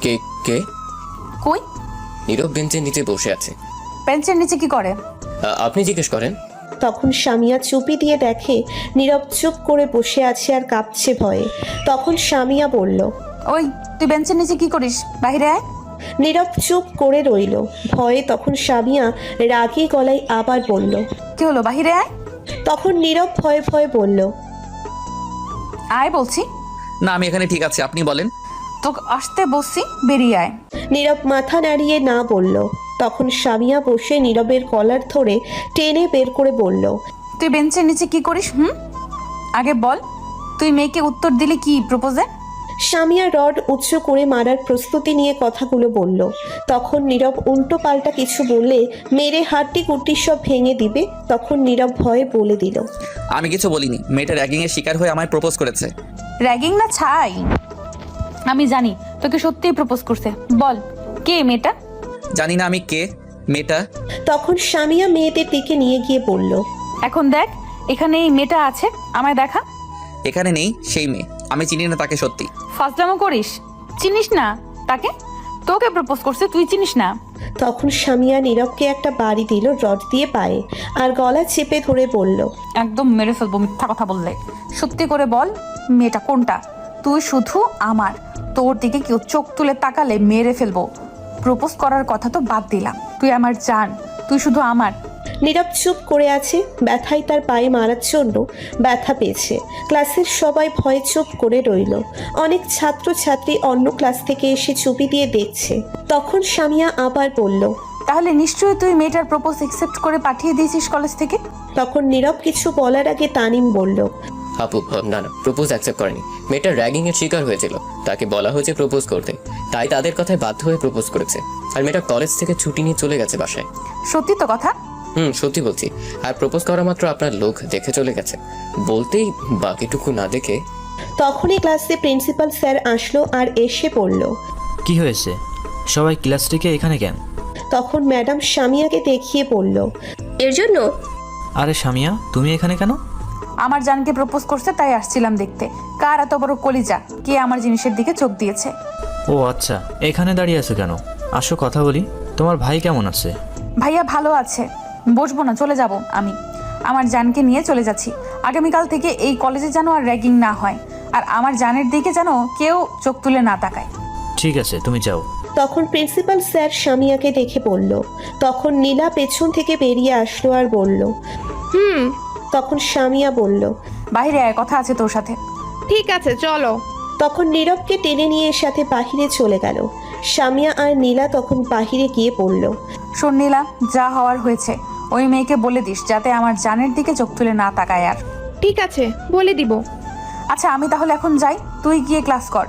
Speaker 7: কে কে?
Speaker 1: কই?
Speaker 7: নীরব বেঞ্চের নিচে বসে আছে।
Speaker 1: বেঞ্চের নিচে কি করে?
Speaker 7: আপনি জিজ্ঞেস করেন।
Speaker 2: তখন সামিয়া চুপি দিয়ে দেখে নীরব চুপ করে বসে আছে আর কাঁপছে ভয়ে। তখন সামিয়া বলল,
Speaker 1: ওই তুই বেঞ্চের নিচে কি করিস, বাইরে আয়।
Speaker 2: নীরব চুপ করে রইল ভয়ে। তখন সামিয়া রাগী গলায় আবার বলল,
Speaker 1: কি হলো, বাহিরে আয়।
Speaker 2: তখন নীরব ভয়ে বলল,
Speaker 1: আয় বলছি।
Speaker 3: না আমি এখানে ঠিক আছে, আপনি বলেন।
Speaker 1: তোকে আসতে বলছি, বেরিয়ে আয়।
Speaker 2: নীরব মাথা নাড়িয়ে না বলল। তখন সামিয়া বসে নীরবের কলার ধরে টেনে বের করে বলল,
Speaker 1: তুই বেঞ্চের নিচে কি করিস? আগে বল, তুই মেয়েকে উত্তর দিলি কি প্রপোজে?
Speaker 2: সামিয়া রড উঁচু করে মারার প্রস্তুতি নিয়ে কথাগুলো বলল। তখন নীরব উল্টো পাল্টা কিছু বললে মেরে হাড্ডি কুড্ডি সব ভেঙে দিবে। তখন নীরব ভয়ে বলে দিল,
Speaker 3: আমি কিছু বলিনি। মেয়েটা র্যাগিং এর শিকার হয়ে আমায় প্রপোজ করেছে।
Speaker 1: র্যাগিং না ছাই, আমি জানি তোকে সত্যিই প্রপোজ করছে। বল কে মেয়েটা?
Speaker 3: জানি না আমি কে মেয়েটা।
Speaker 2: তখন সামিয়া মেয়েদের দিকে নিয়ে গিয়ে বলল,
Speaker 1: এখন দেখ, এখানে এই মেয়েটা আছে, আমায় দেখা।
Speaker 3: এখানে নেই সেই মেয়ে, আমি চিনি না তাকে সত্যি।
Speaker 1: ফাজলামো করিস? চিনিস না তাকে? তোকে প্রপোজ করছে, তুই চিনিস না?
Speaker 2: তখন সামিয়া নীরবকে একটা বাড়ি দিল রড দিয়ে পায়ে, আর গলা চেপে ধরে বলল,
Speaker 1: একদম মেরে ফেলবো মিথ্যা কথা বললে। সত্যি করে বল, মেয়েটা কোনটা? তুই শুধু আমার, তোর দিকে কেউ চোখ তুলে তাকালে মেরে ফেলবো। প্রপোজ করার কথা তো বাদ দিলাম, তুই আমার জান, তুই শুধু আমার।
Speaker 2: নীরব চুপ করে আছে, ব্যথায় তার পায়ে মারার জন্য ব্যথা পেয়েছে। ক্লাসের সবাই ভয়ে চুপ করে রইল। অনেক ছাত্রছাত্রী অন্য ক্লাস থেকে এসে চুপি দিয়ে দেখছে। তখন সামিয়া আবার বলল,
Speaker 1: তাহলে নিশ্চয়ই তুই মেয়েটার প্রপোজ একসেপ্ট করে পাঠিয়ে দিয়েছিস কলেজ থেকে?
Speaker 2: তখন নীরব কিছু বলার আগে তানিম বলল,
Speaker 7: আপু না না, প্রপোজ অ্যাকসেপ্ট করেনি। মেয়েটা র্যাগিং এর শিকার হয়েছিল, তাকে বলা হয়েছে প্রপোজ করতে, তাই তাদের কথায় বাধ্য হয়ে প্রপোজ করেছে। আর মেয়েটা কলেজ থেকে ছুটি নিয়ে চলে গেছে বাসায়।
Speaker 1: সত্যি তো কথা?
Speaker 7: সত্যি বলছি। আর প্রপোজ করা মাত্র আপনার লোক দেখে চলে গেছে, বলতেই বাকিটুকু না দেখে।
Speaker 2: তখনই ক্লাসে প্রিন্সিপাল স্যার আসলো আর এসে বলল,
Speaker 10: কি হয়েছে, সবাই ক্লাস থেকে এখানে কেন?
Speaker 2: তখন ম্যাডাম সামিয়াকে দেখিয়ে বলল,
Speaker 4: এর জন্য
Speaker 10: আরে সামিয়া, তুমি এখানে কেন?
Speaker 1: আমার জানকে প্রপোজ করছে, তাই আসছিলাম দেখতে কার এত বড় কলিজা, কে আমার জিনিসের দিকে চোখ দিয়েছে।
Speaker 10: ও আচ্ছা, এখানে দাঁড়িয়ে আছো কেন? আসো কথা বলি। তোমার ভাই কেমন আছে?
Speaker 1: ভাইয়া ভালো আছে। বসবো না, চলে যাব আমি। আমার জানকে নিয়ে চলে যাচ্ছি। আগামীকাল থেকে এই কলেজে যেন আর র্যাগিং না হয়, আর আমার জানের দিকে যেন কেউ চোখ তুলে না তাকায়।
Speaker 10: ঠিক আছে, তুমি যাও।
Speaker 2: তখন প্রিন্সিপাল স্যার সামিয়াকে দেখে বলল। তখন নীলা পেছন থেকে বেরিয়ে আসলো আর বলল, তখন সামিয়া বলল,
Speaker 1: বাইরে আয়, কথা আছে তোর সাথে।
Speaker 6: ঠিক আছে চলো।
Speaker 2: তখন নীরবকে টেনে নিয়ে সাথে বাহিরে চলে গেল। সামিয়া আর নীলা তখন বাহিরে গিয়ে বলল,
Speaker 1: শোন নীলা, যা হওয়ার হয়েছে, ওই মেয়েকে বলে দিস যাতে আমার জানের দিকে চোখ তুলে না তাকায় আর।
Speaker 6: ঠিক আছে, বলে দিব।
Speaker 1: আচ্ছা আমি তাহলে এখন যাই, তুই গিয়ে ক্লাস কর।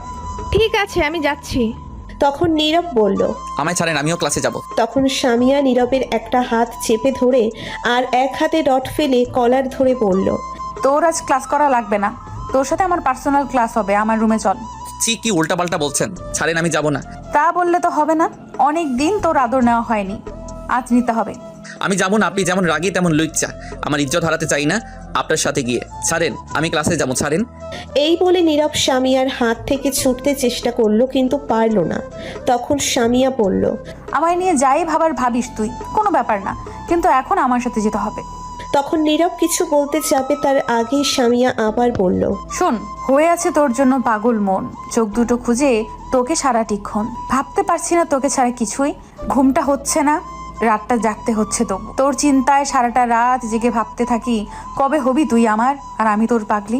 Speaker 6: ঠিক আছে, আমি যাচ্ছি।
Speaker 2: তখন নীরব বলল।
Speaker 3: আমায় ছাড়েন, আমিও ক্লাসে যাব।
Speaker 2: তখন সামিয়া নীরবের একটা হাত চেপে ধরে আর এক হাতে রড ফেলে কলার ধরে বলল,
Speaker 1: তোর আজ ক্লাস করা লাগবে না, তোর সাথে আমার পার্সোনাল ক্লাস হবে, আমার রুমে চল।
Speaker 3: চি, কি উল্টাপাল্টা বলছেন, ছাড়েন, আমি যাব না।
Speaker 1: তা বললে তো হবে না, অনেক দিন তোর আদর নেওয়া হয়নি, আজ নিতে হবে।
Speaker 3: আমি যাব না, আপনি যেমন রাগী তেমন লুচ্চা, আমার ইজ্জত হারাতে চাই না আপনার সাথে গিয়ে। ছাড়েন, আমি ক্লাসে যাবো, ছাড়েন।
Speaker 2: এই বলে নীরব সামিয়ার হাত থেকে ছুটতে চেষ্টা করলো, কিন্তু পারল না। তখন সামিয়া বলল,
Speaker 1: আমায় নিয়ে যাই ভাবার ভাবিস তুই, কোনো ব্যাপার না, কিন্তু এখন আমার সাথে যেতে হবে।
Speaker 2: তখন নীরব কিছু বলতে যাবে তার আগেই সামিয়া আবার বলল,
Speaker 1: শোন, হয়ে আছে তোর জন্য পাগল মন, চোখ দুটো খুঁজে তোকে সারাটিক্ষণ ভাবতে পারছি না তোকে ছাড়া কিছুই, ঘুমটা হচ্ছে না, রাতটা জাগতে হচ্ছে তবু তোর চিন্তায় সারাটা রাত জেগে ভাবতে থাকি কবে হবি তুই আমার আর আমি তোর পাগলি।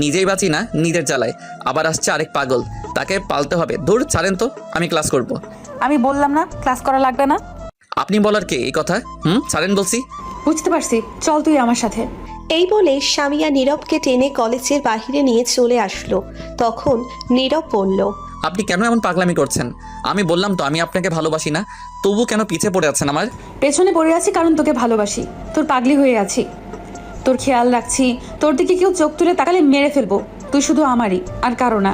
Speaker 3: নিজেই বাঁচি না, নিজের জ্বালায় আবার আসছে আরেক পাগল, তাকে পালতে হবে। দূর, ছাড়েন তো, আমি ক্লাস করব।
Speaker 1: আমি বললাম না ক্লাস করা লাগবে না?
Speaker 3: আপনি বলার কে এই কথা? ছাড়েন বলছি।
Speaker 1: বুঝতে পারছি, চল তুই আমার সাথে।
Speaker 2: এই বলে সামিয়া নীরবকে টেনে কলেজের বাহিরে নিয়ে চলে আসলো। তখন নীরব বলল,
Speaker 3: আপনি কেন এমন পাগলামি করছেন? আমি বললাম তো আমি আপনাকে ভালোবাসি না, তবু কেন পিছে পড়ে আছেন আমার?
Speaker 1: পেছনে পড়ে আছি কারণ তোকে ভালোবাসি, তোর পাগলি হয়ে আছি, তোর খেয়াল রাখছি, তোর দিকে কেউ চোখ তুলে তাকালে মেরে ফেলবো। তুই শুধু আমারই, আর কারো না।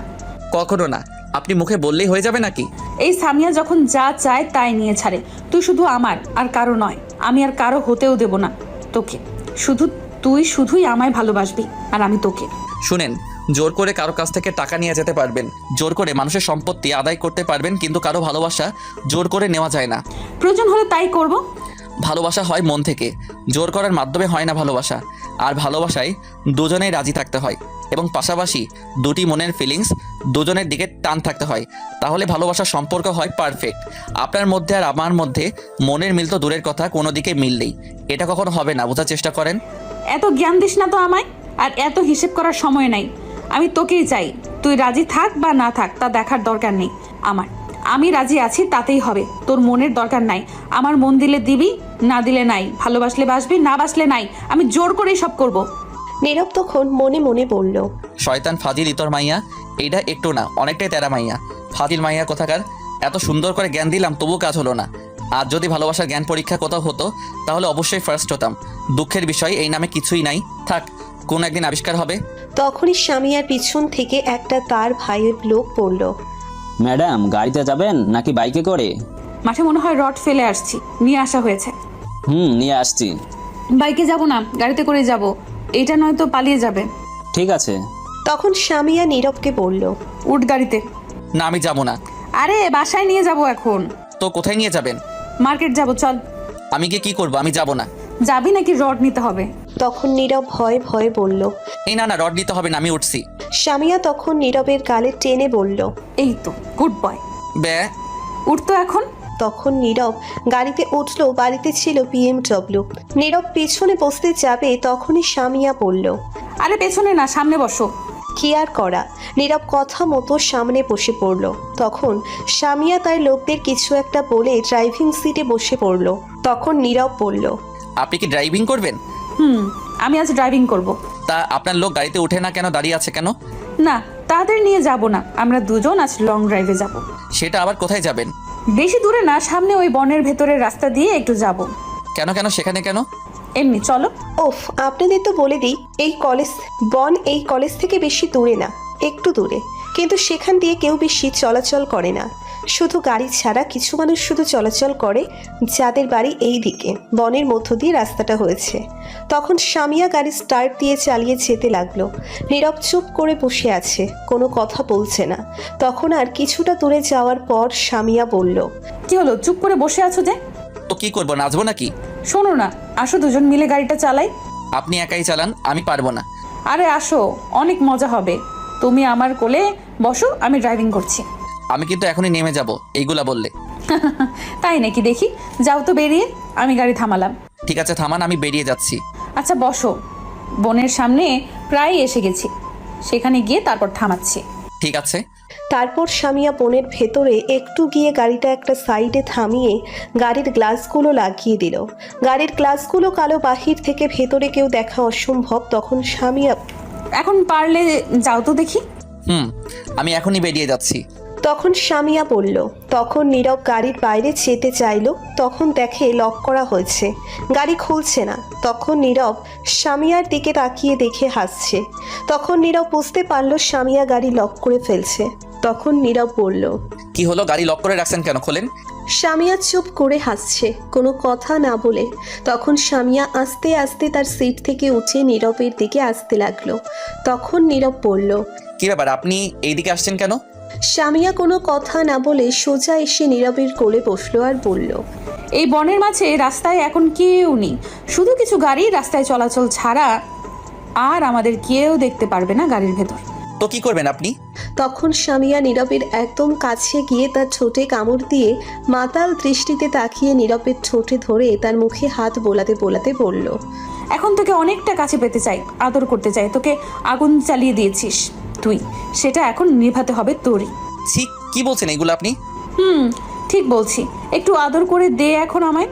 Speaker 3: কখনো না, আপনি মুখে বললেই হয়ে যাবে নাকি?
Speaker 1: এই সামিয়া যখন যা চায় তাই নিয়ে ছাড়ে, তুই শুধু আমার, আর কারো নয়। আমি আর কারো হতেও দেব না তোকে, শুধু তুই শুধুই আমায় ভালোবাসবি আর আমি তোকে।
Speaker 3: শুনেন, জোর করে কারো কাছ থেকে টাকা নিয়ে যেতে পারবেন, জোর করে মানুষের সম্পত্তি আদায় করতে পারবেন, কিন্তু কারো ভালোবাসা জোর করে নেওয়া যায় না।
Speaker 1: প্রয়োজন হলে তাই করব।
Speaker 3: ভালোবাসা হয় মন থেকে, জোর করার মাধ্যমে হয় না ভালোবাসা। আর ভালোবাসায় দুজনেই রাজি থাকতে হয়, এবং পাশাপাশি দুটি মনের ফিলিংস দুজনের দিকে টান থাকতে হয়, তাহলে ভালোবাসার সম্পর্ক হয় পারফেক্ট। আপনার মধ্যে আর আমার মধ্যে মনের মিল তো দূরের কথা, কোনো দিকে মিল নেই, এটা কখনো হবে না, বোঝার চেষ্টা করেন।
Speaker 1: এত জ্ঞান দিস না তো আমায়, আর এত হিসেব করার সময় নাই। আমি তোকেই চাই, তুই রাজি থাক বা না থাক তা দেখার দরকার নেই আমার। আমি রাজি আছি, তাতেই হবে, তোর মনের দরকার নাই। আমার মন দিলে দিবি, না দিলে নাই, ভালোবাসলে বাসবি, না বাসলে নাই, আমি জোর করেই সব করব।
Speaker 2: নীরব তখন মনে মনে বলল,
Speaker 3: শয়তান ফাজিল ইতর মাইয়া, এইটা একটু না অনেকটাই তেরা মাইয়া, ফাজিল মাইয়া কোথাকার। এত সুন্দর করে জ্ঞান দিলাম তবু কাজ হলো না। আর যদি ভালোবাসার জ্ঞান পরীক্ষা কোথাও হতো তাহলে অবশ্যই ফার্স্ট হতাম। দুঃখের বিষয় এই নামে কিছুই নাই, থাক, কোন একদিন আবিষ্কার হবে।
Speaker 2: তখনই সামিয়ার পিছন থেকে একটা তার ভাইয়ের লোক বলল,
Speaker 11: ম্যাডাম গাড়িতে যাবেন নাকি বাইকে করে?
Speaker 1: মাঠে মনে হয় রড ফেলে আসছি, নিয়ে আসা হয়েছে।
Speaker 11: নিয়ে আসছি।
Speaker 1: বাইকে যাব না, গাড়িতে করে যাব, এটা নয়তো পালিয়ে যাবে।
Speaker 11: ঠিক আছে।
Speaker 2: তখন সামিয়া নীরবকে বলল,
Speaker 1: উঠ গাড়িতে।
Speaker 3: না আমি যাবো না।
Speaker 1: আরে বাসায় নিয়ে যাব এখন।
Speaker 3: তো কোথায় নিয়ে যাবেন?
Speaker 1: মার্কেট যাব, চল।
Speaker 3: আমি গিয়ে কি করবো? আমি যাবো না।
Speaker 1: যাবি নাকি রড নিতে হবে?
Speaker 2: তখন নীরব ভয়ে ভয়ে বলল।
Speaker 3: এই না না, রড নিতে হবে না, আমি উঠছি।
Speaker 2: সামিয়া তখন নীরবের গালে টেনে বলল।
Speaker 1: এই তো গুড বয়,
Speaker 3: বে
Speaker 1: উঠতো এখন।
Speaker 2: তখন নীরব গাড়িতে উঠলো। বাড়িতে ছিল BMW। নীরব পিছনে বসতে যাবে তখনই সামিয়া বলল।
Speaker 1: আরে পেছনে না, সামনে বসো।
Speaker 2: কি আর করা, নীরব কথা মতো সামনে বসে পড়ল। তখন সামিয়া তার লোকদের কিছু একটা বলে ড্রাইভিং সিটে বসে পড়ল। তখন নীরব বলল।
Speaker 3: আপনি কি ড্রাইভিং করবেন?
Speaker 1: আমি আজ ড্রাইভিং করব।
Speaker 3: তা আপনার লোক গাড়িতে উঠে না কেন, দাঁড়িয়ে আছে কেন?
Speaker 1: না, তাদের নিয়ে যাব না, আমরা দুজন আজ লং ড্রাইভে যাব।
Speaker 3: সেটা আবার কোথায় যাবেন?
Speaker 1: বেশি দূরে না, সামনে ওই বনের ভেতরের রাস্তা দিয়ে একটু যাব।
Speaker 3: কেন কেন সেখানে কেন?
Speaker 1: এমনি, চলো।
Speaker 2: ওফ, আপনাদের তো বলে দিই, এই কলেজ থেকে বেশি দূরে না, একটু দূরে। কিন্তু সেখান দিয়ে কেউ বেশি চলাচল করে না, শুধু গাড়ি ছাড়া কিছু মানুষ শুধু চলাচল করে, যাদের বাড়ি এই দিকে বনের মধ্য দিয়ে রাস্তাটা হয়েছে। তখন সামিয়া গাড়ি স্টার্ট দিয়ে চালিয়ে যেতে লাগলো। নীরব চুপ করে বসে আছে, কোনো কথা বলছে না। তখন আর কিছুটা দূরে যাওয়ার পর সামিয়া বলল।
Speaker 1: কি হলো, চুপ করে বসে আছো যে?
Speaker 3: তো কি করবো, নাচবো নাকি?
Speaker 1: শোনো না, আসো দুজন মিলে গাড়িটা চালাই।
Speaker 3: আপনি একাই চালান, আমি পারবো না।
Speaker 1: আরে আসো, অনেক মজা হবে। তুমি আমার কোলে বসো, আমি ড্রাইভিং করছি।
Speaker 3: আমি কিন্তু এখনই নেমে যাব এইগুলা বললে।
Speaker 1: তাই নাকি? দেখি, যাও তো বেরিয়ে। আমি গাড়ি থামালাম।
Speaker 3: ঠিক আছে থামান, আমি বেরিয়ে যাচ্ছি।
Speaker 1: আচ্ছা বসো, বনের সামনে প্রায় এসে গেছি, সেখানে গিয়ে তারপর থামাচ্ছি।
Speaker 3: ঠিক আছে।
Speaker 2: তারপর সামিয়া বনের ভেতরে একটু গিয়ে গাড়িটা একটা সাইডে থামিয়ে গাড়ির গ্লাসগুলো লাগিয়ে দিল। গাড়ির গ্লাসগুলো কালো, বাহির থেকে ভেতরে কেউ দেখা অসম্ভব। তখন সামিয়া
Speaker 1: এখন পারলে যাও তো দেখি।
Speaker 3: আমি এখনই বেরিয়ে যাচ্ছি।
Speaker 2: তখন সামিয়া বলল। তখন নীরব গাড়ির বাইরে যেতে চাইল, তখন দেখে লক করা হয়েছে, গাড়ি খুলছে না। তখন নীরব সামিয়ার দিকে তাকিয়ে দেখে হাসছে। তখন নীরব বুঝতে পারল সামিয়া গাড়ি লক করে ফেলছে। তখন নীরব বলল।
Speaker 3: কি হলো, গাড়ি লক করে রাখছেন কেন, খোলেন।
Speaker 2: সামিয়া চুপ করে হাসছে, কোনো কথা না বলে। তখন সামিয়া আস্তে আস্তে তার সিট থেকে উঠে নীরবের দিকে আসতে লাগলো। তখন নীরব বলল।
Speaker 3: কি ব্যাপার, আপনি এইদিকে আসছেন কেন?
Speaker 2: সামিয়া কোনো কথা না বলে সোজা এসে নীরবের কোলে বসলো আর বলল।
Speaker 1: এই বনের মাঝে রাস্তায় এখন কেউ নেই, শুধু কিছু গাড়ি রাস্তায় চলাচল ছাড়া, আর আমাদের কেউ দেখতে পারবে না গাড়ির ভেতর।
Speaker 3: তো কি করবেন আপনি?
Speaker 2: তখন সামিয়া নীরবের একদম কাছে গিয়ে তার ঠোঁটে কামড় দিয়ে মাতাল দৃষ্টিতে তাকিয়ে নীরবের ঠোঁটে ধরে তার মুখে হাত বোলাতে বোলাতে বলল।
Speaker 1: এখন তোকে অনেকটা কাছে পেতে চাই, আদর করতে চাই। তোকে আগুন চালিয়ে দিয়েছিস তুই, সেটা এখন নিভাতে হবে তোরই।
Speaker 3: ছি, কি বলছেন এগুলো আপনি?
Speaker 1: ঠিক বলছি, একটু আদর করে দে এখন আমায়।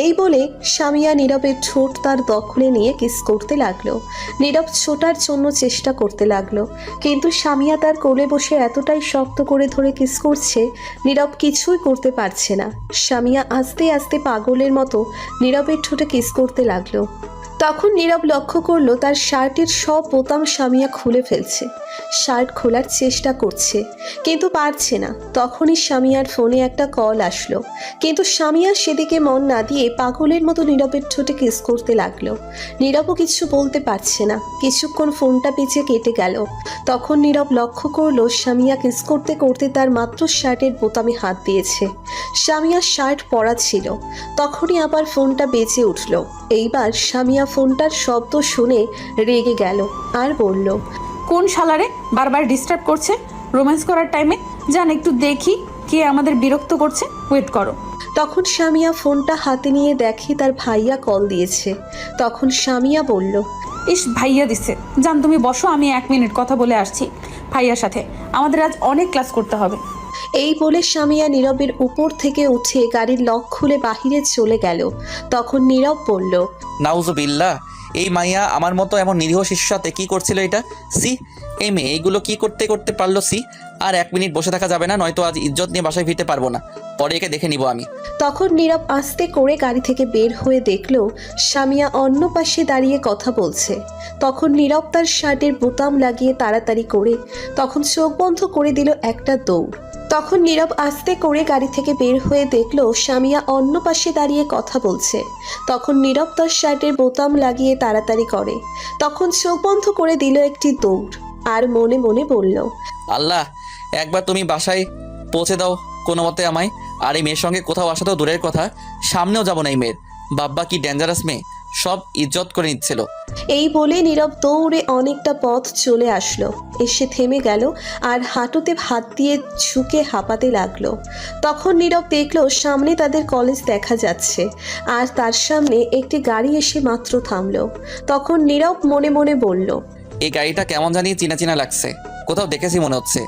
Speaker 2: এই বলে সামিয়া নীরবের ঠোঁট তার দখলে নিয়ে কিস করতে লাগলো। নীরব ছোটার জন্য চেষ্টা করতে লাগলো, কিন্তু সামিয়া তার কোলে বসে এতটাই শক্ত করে ধরে কিস করছে, নীরব কিছুই করতে পারছে না। সামিয়া আস্তে আস্তে পাগলের মতো নীরবের ঠোঁটে কিস করতে লাগলো। তখন নীরব লক্ষ্য করলো তার শার্টের সব বোতাম সামিয়া খুলে ফেলছে। শার্ট খোলার চেষ্টা করছে কিন্তু পারছে না। তখনই সামিয়ার ফোনে একটা কল আসলো, কিন্তু সামিয়া সেদিকে মন না দিয়ে পাগলের মতো নীরবের ঠোঁটে কিস করতে লাগলো। নীরবও কিছু বলতে পারছে না। কিছুক্ষণ ফোনটা বেঁচে কেটে গেল। তখন নীরব লক্ষ্য করলো সামিয়া কিস করতে করতে তার মাত্র শার্টের বোতামে হাত দিয়েছে। সামিয়ার শার্ট পরা ছিল। তখনই আবার ফোনটা বেজে উঠল। এইবার সামিয়া ফোনটার শব্দ শুনে রেগে গেল আর বলল।
Speaker 1: কোন শালারে বারবার ডিস্টার্ব করছে রোম্যান্স করার টাইমে? জান একটু দেখি কে আমাদের বিরক্ত করছে, ওয়েট করো।
Speaker 2: তখন সামিয়া ফোনটা হাতে নিয়ে দেখে তার ভাইয়া কল দিয়েছে। তখন সামিয়া বলল।
Speaker 1: ইস, ভাইয়া দিচ্ছে। জান তুমি বসো, আমি 1 মিনিট কথা বলে আসছি ভাইয়ার সাথে, আমাদের আজ অনেক ক্লাস করতে হবে।
Speaker 2: এই বলে সামিয়া নীরবের উপর থেকে উঠে গাড়ির লক খুলে বাহিরে চলে গেল। তখন নীরব বলল।
Speaker 3: নাউজুবিল্লাহ, এই মাইয়া আমার মতো এমন নিরীহ শিশুর সাথে কি করছিল এটা? সি, এই মেয়ে এইগুলো কি করতে করতে পারলো? সি, আর 1 মিনিট বসে থাকা যাবে না, নয়তো আজ ইজ্জত নিয়ে বাসায় ফিরতে পারবো না। পরে একে দেখে নিব আমি।
Speaker 2: তখন নীরব আস্তে করে গাড়ি থেকে বের হয়ে দেখলো সামিয়া অন্য পাশে দাঁড়িয়ে কথা বলছে। তখন নীরব তার শার্টের বোতাম লাগিয়ে তাড়াতাড়ি করে তখন চোখ বন্ধ করে দিল একটা দৌড়। তখন নীরব আস্তে করে গাড়ি থেকে বের হয়ে দেখলো সামিয়া অন্য পাশে দাঁড়িয়ে কথা বলছে। তখন নীরব তার শার্টের বোতাম লাগিয়ে তাড়াতাড়ি করে তখন চোখ বন্ধ করে দিল একটি দৌড় আর মনে মনে বলল।
Speaker 3: আল্লাহ, একবার তুমি বাসায় পৌঁছে দাও কোনো মতে আমায়। আর এই মেয়ের সঙ্গে কোথাও আসা তো দূরের কথা, সামনেও যাব না এই মেয়ের। বাব্বা কি ডেঞ্জারাস মেয়ে, সব ইজ্জত করে নিচ্ছিল।
Speaker 2: এই বলে নীরব দৌড়ে অনেকটা পথ চলে আসলো, এসে থেমে গেল আর হাঁটুতে হাত দিয়ে ঝুঁকে হাঁপাতে লাগলো। তখন নীরব দেখলো সামনে তাদের কলেজ দেখা যাচ্ছে আর তার সামনে একটি গাড়ি এসে মাত্র থামলো। তখন নীরব মনে মনে বলল,
Speaker 3: এই গাড়িটা কেমন জানি চিনা চিনা লাগছে, কোথাও দেখেছি মনে হচ্ছে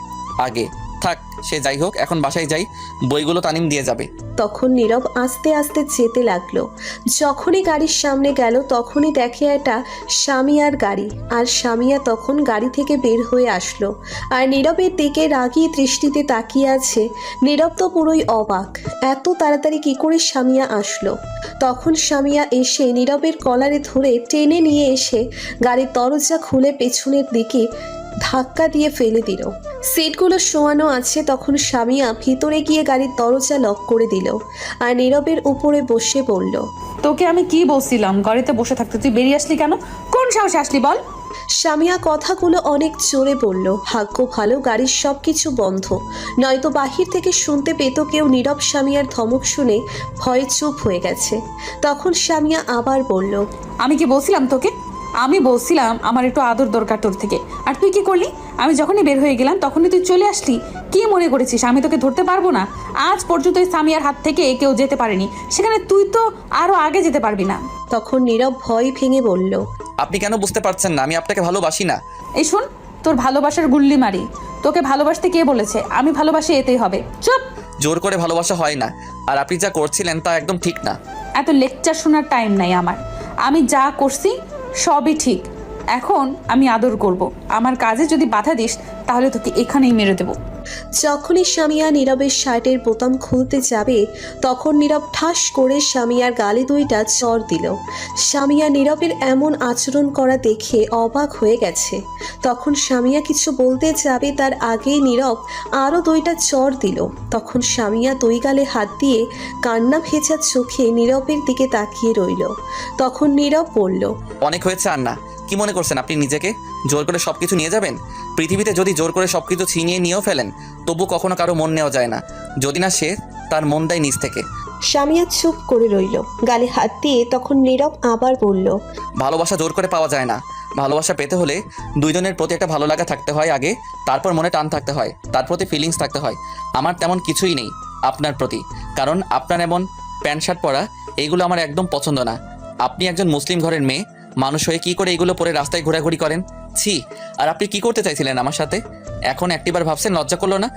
Speaker 3: আগে। থাক সে যাই হোক, এখন বাসায় যাই, বইগুলো তানিম দিয়ে যাবে।
Speaker 2: তখন নীরব আস্তে আস্তে যেতে লাগলো। যখনই গাড়ির সামনে গেল তখনই দেখে একটা সামিয়ার গাড়ি, আর সামিয়া তখন গাড়ি থেকে বের হয়ে আসলো আর নীরবের দিকে রাগী দৃষ্টিতে তাকিয়ে আছে। নীরব তো পুরোই অবাক, এত তাড়াতাড়ি কি করে সামিয়া আসলো। তখন সামিয়া এসে নীরবের কলারে ধরে টেনে নিয়ে এসে গাড়ির দরজা খুলে পেছনের দিকে ধাক্কা দিয়ে ফেলে দিল। সিটগুলো শোয়ানো আছে, তখন সামিয়া ভিতরে গিয়ে গাড়ির দরজা লক করে দিল আর নীরবের উপরে বসে বলল,
Speaker 1: তোকে আমি কি বলছিলাম গাড়িতে বসে থাকতে, তুই বেরিয়ে আসলি কেন? কোন সাহসে আসলি বল?
Speaker 2: সামিয়া কথাগুলো অনেক জোরে বলল। ভাগ্য ভালো গাড়ির সব কিছু বন্ধ, নয়তো বাহির থেকে শুনতে পেত কেউ। নীরব সামিয়ার ধমক শুনে ভয়ে চুপ হয়ে গেছে। তখন সামিয়া আবার বলল,
Speaker 1: আমি কি বলছিলাম তোকে? আমি বলছিলাম আমার একটু আদর দরকার তোর থেকে, আর তুই কি করলি? আমি যখনই বের হয়ে গেলাম তখনই তুই চলে আসলি। কি মনে করেছিস আমি তোকে ধরতে পারবো না? আজ পর্যন্ত এই সামিয়ার হাত থেকে কেউ যেতে পারেনি, সেখানে তুই তো আরো আগে যেতে পারবি না।
Speaker 2: তখন নীরব ভয় ভেঙে বলল,
Speaker 3: আপনি কেন বুঝতে পারছেন না আমি আপনাকে ভালোবাসি না?
Speaker 1: এই শোন, তোর ভালোবাসার গুল্লি মারি। তোকে ভালোবাসতে কে বলেছে? আমি ভালোবাসি, এতেই হবে। চুপ।
Speaker 3: জোর করে ভালোবাসা হয় না, আর আপনি যা করছিলেন তা একদম ঠিক না।
Speaker 1: এত লেকচার শোনার টাইম নাই আমার। আমি যা করছি সবই ঠিক। এখন আমি আদর করব। আমার কাজে যদি বাধা দিস তাহলে তোকে এখানেই মেরে দেবো।
Speaker 2: যখনই সামিয়া নীরবের শার্টের বোতাম খুলতে যাবে তখন নীরব ঠাস করে সামিয়ার গালে দুইটা চর দিল। সামিয়া নীরবের এমন আচরণ করা দেখে অবাক হয়ে গেছে। তখন সামিয়া কিছু বলতে যাবে তার আগেই নীরব আরও দুইটা চর দিল। তখন সামিয়া দুই গালে হাত দিয়ে কান্না ভেজা চোখে নীরবের দিকে তাকিয়ে রইল। তখন নীরব বলল,
Speaker 3: অনেক হয়েছে আর না। কি মনে করছেন আপনি নিজেকে? জোর করে সবকিছু নিয়ে যাবেন? পৃথিবীতে যদি জোর করে সবকিছু ছিনিয়ে নিয়েও ফেলেন তবু কখনো কারো মন নেওয়া যায় না, যদি না সে তার মন দেয় নিজ থেকে।
Speaker 2: সামিয়া চুপ করে রইল, গালে হাত দিয়ে। তখন নীরব আবার বলল,
Speaker 3: ভালোবাসা জোর করে পাওয়া যায় না। ভালোবাসা পেতে হলে দুইজনের প্রতি একটা ভালো লাগা থাকতে হয় আগে, তারপর মনে টান থাকতে হয়, তার প্রতি ফিলিংস থাকতে হয়। আমার তেমন কিছুই নেই আপনার প্রতি, কারণ আপনার এমন প্যান্ট শার্ট পরা এইগুলো আমার একদম পছন্দ না। আপনি একজন মুসলিম ঘরের মেয়ে মানুষ হয়ে কি করে এগুলো পরে রাস্তায় ঘোরাঘুরি করেন? ছি! আর আপনি কি করতে চাইছিলেন আমার সাথে? এখন একটিবার ভাবছেন লজ্জা করলো না?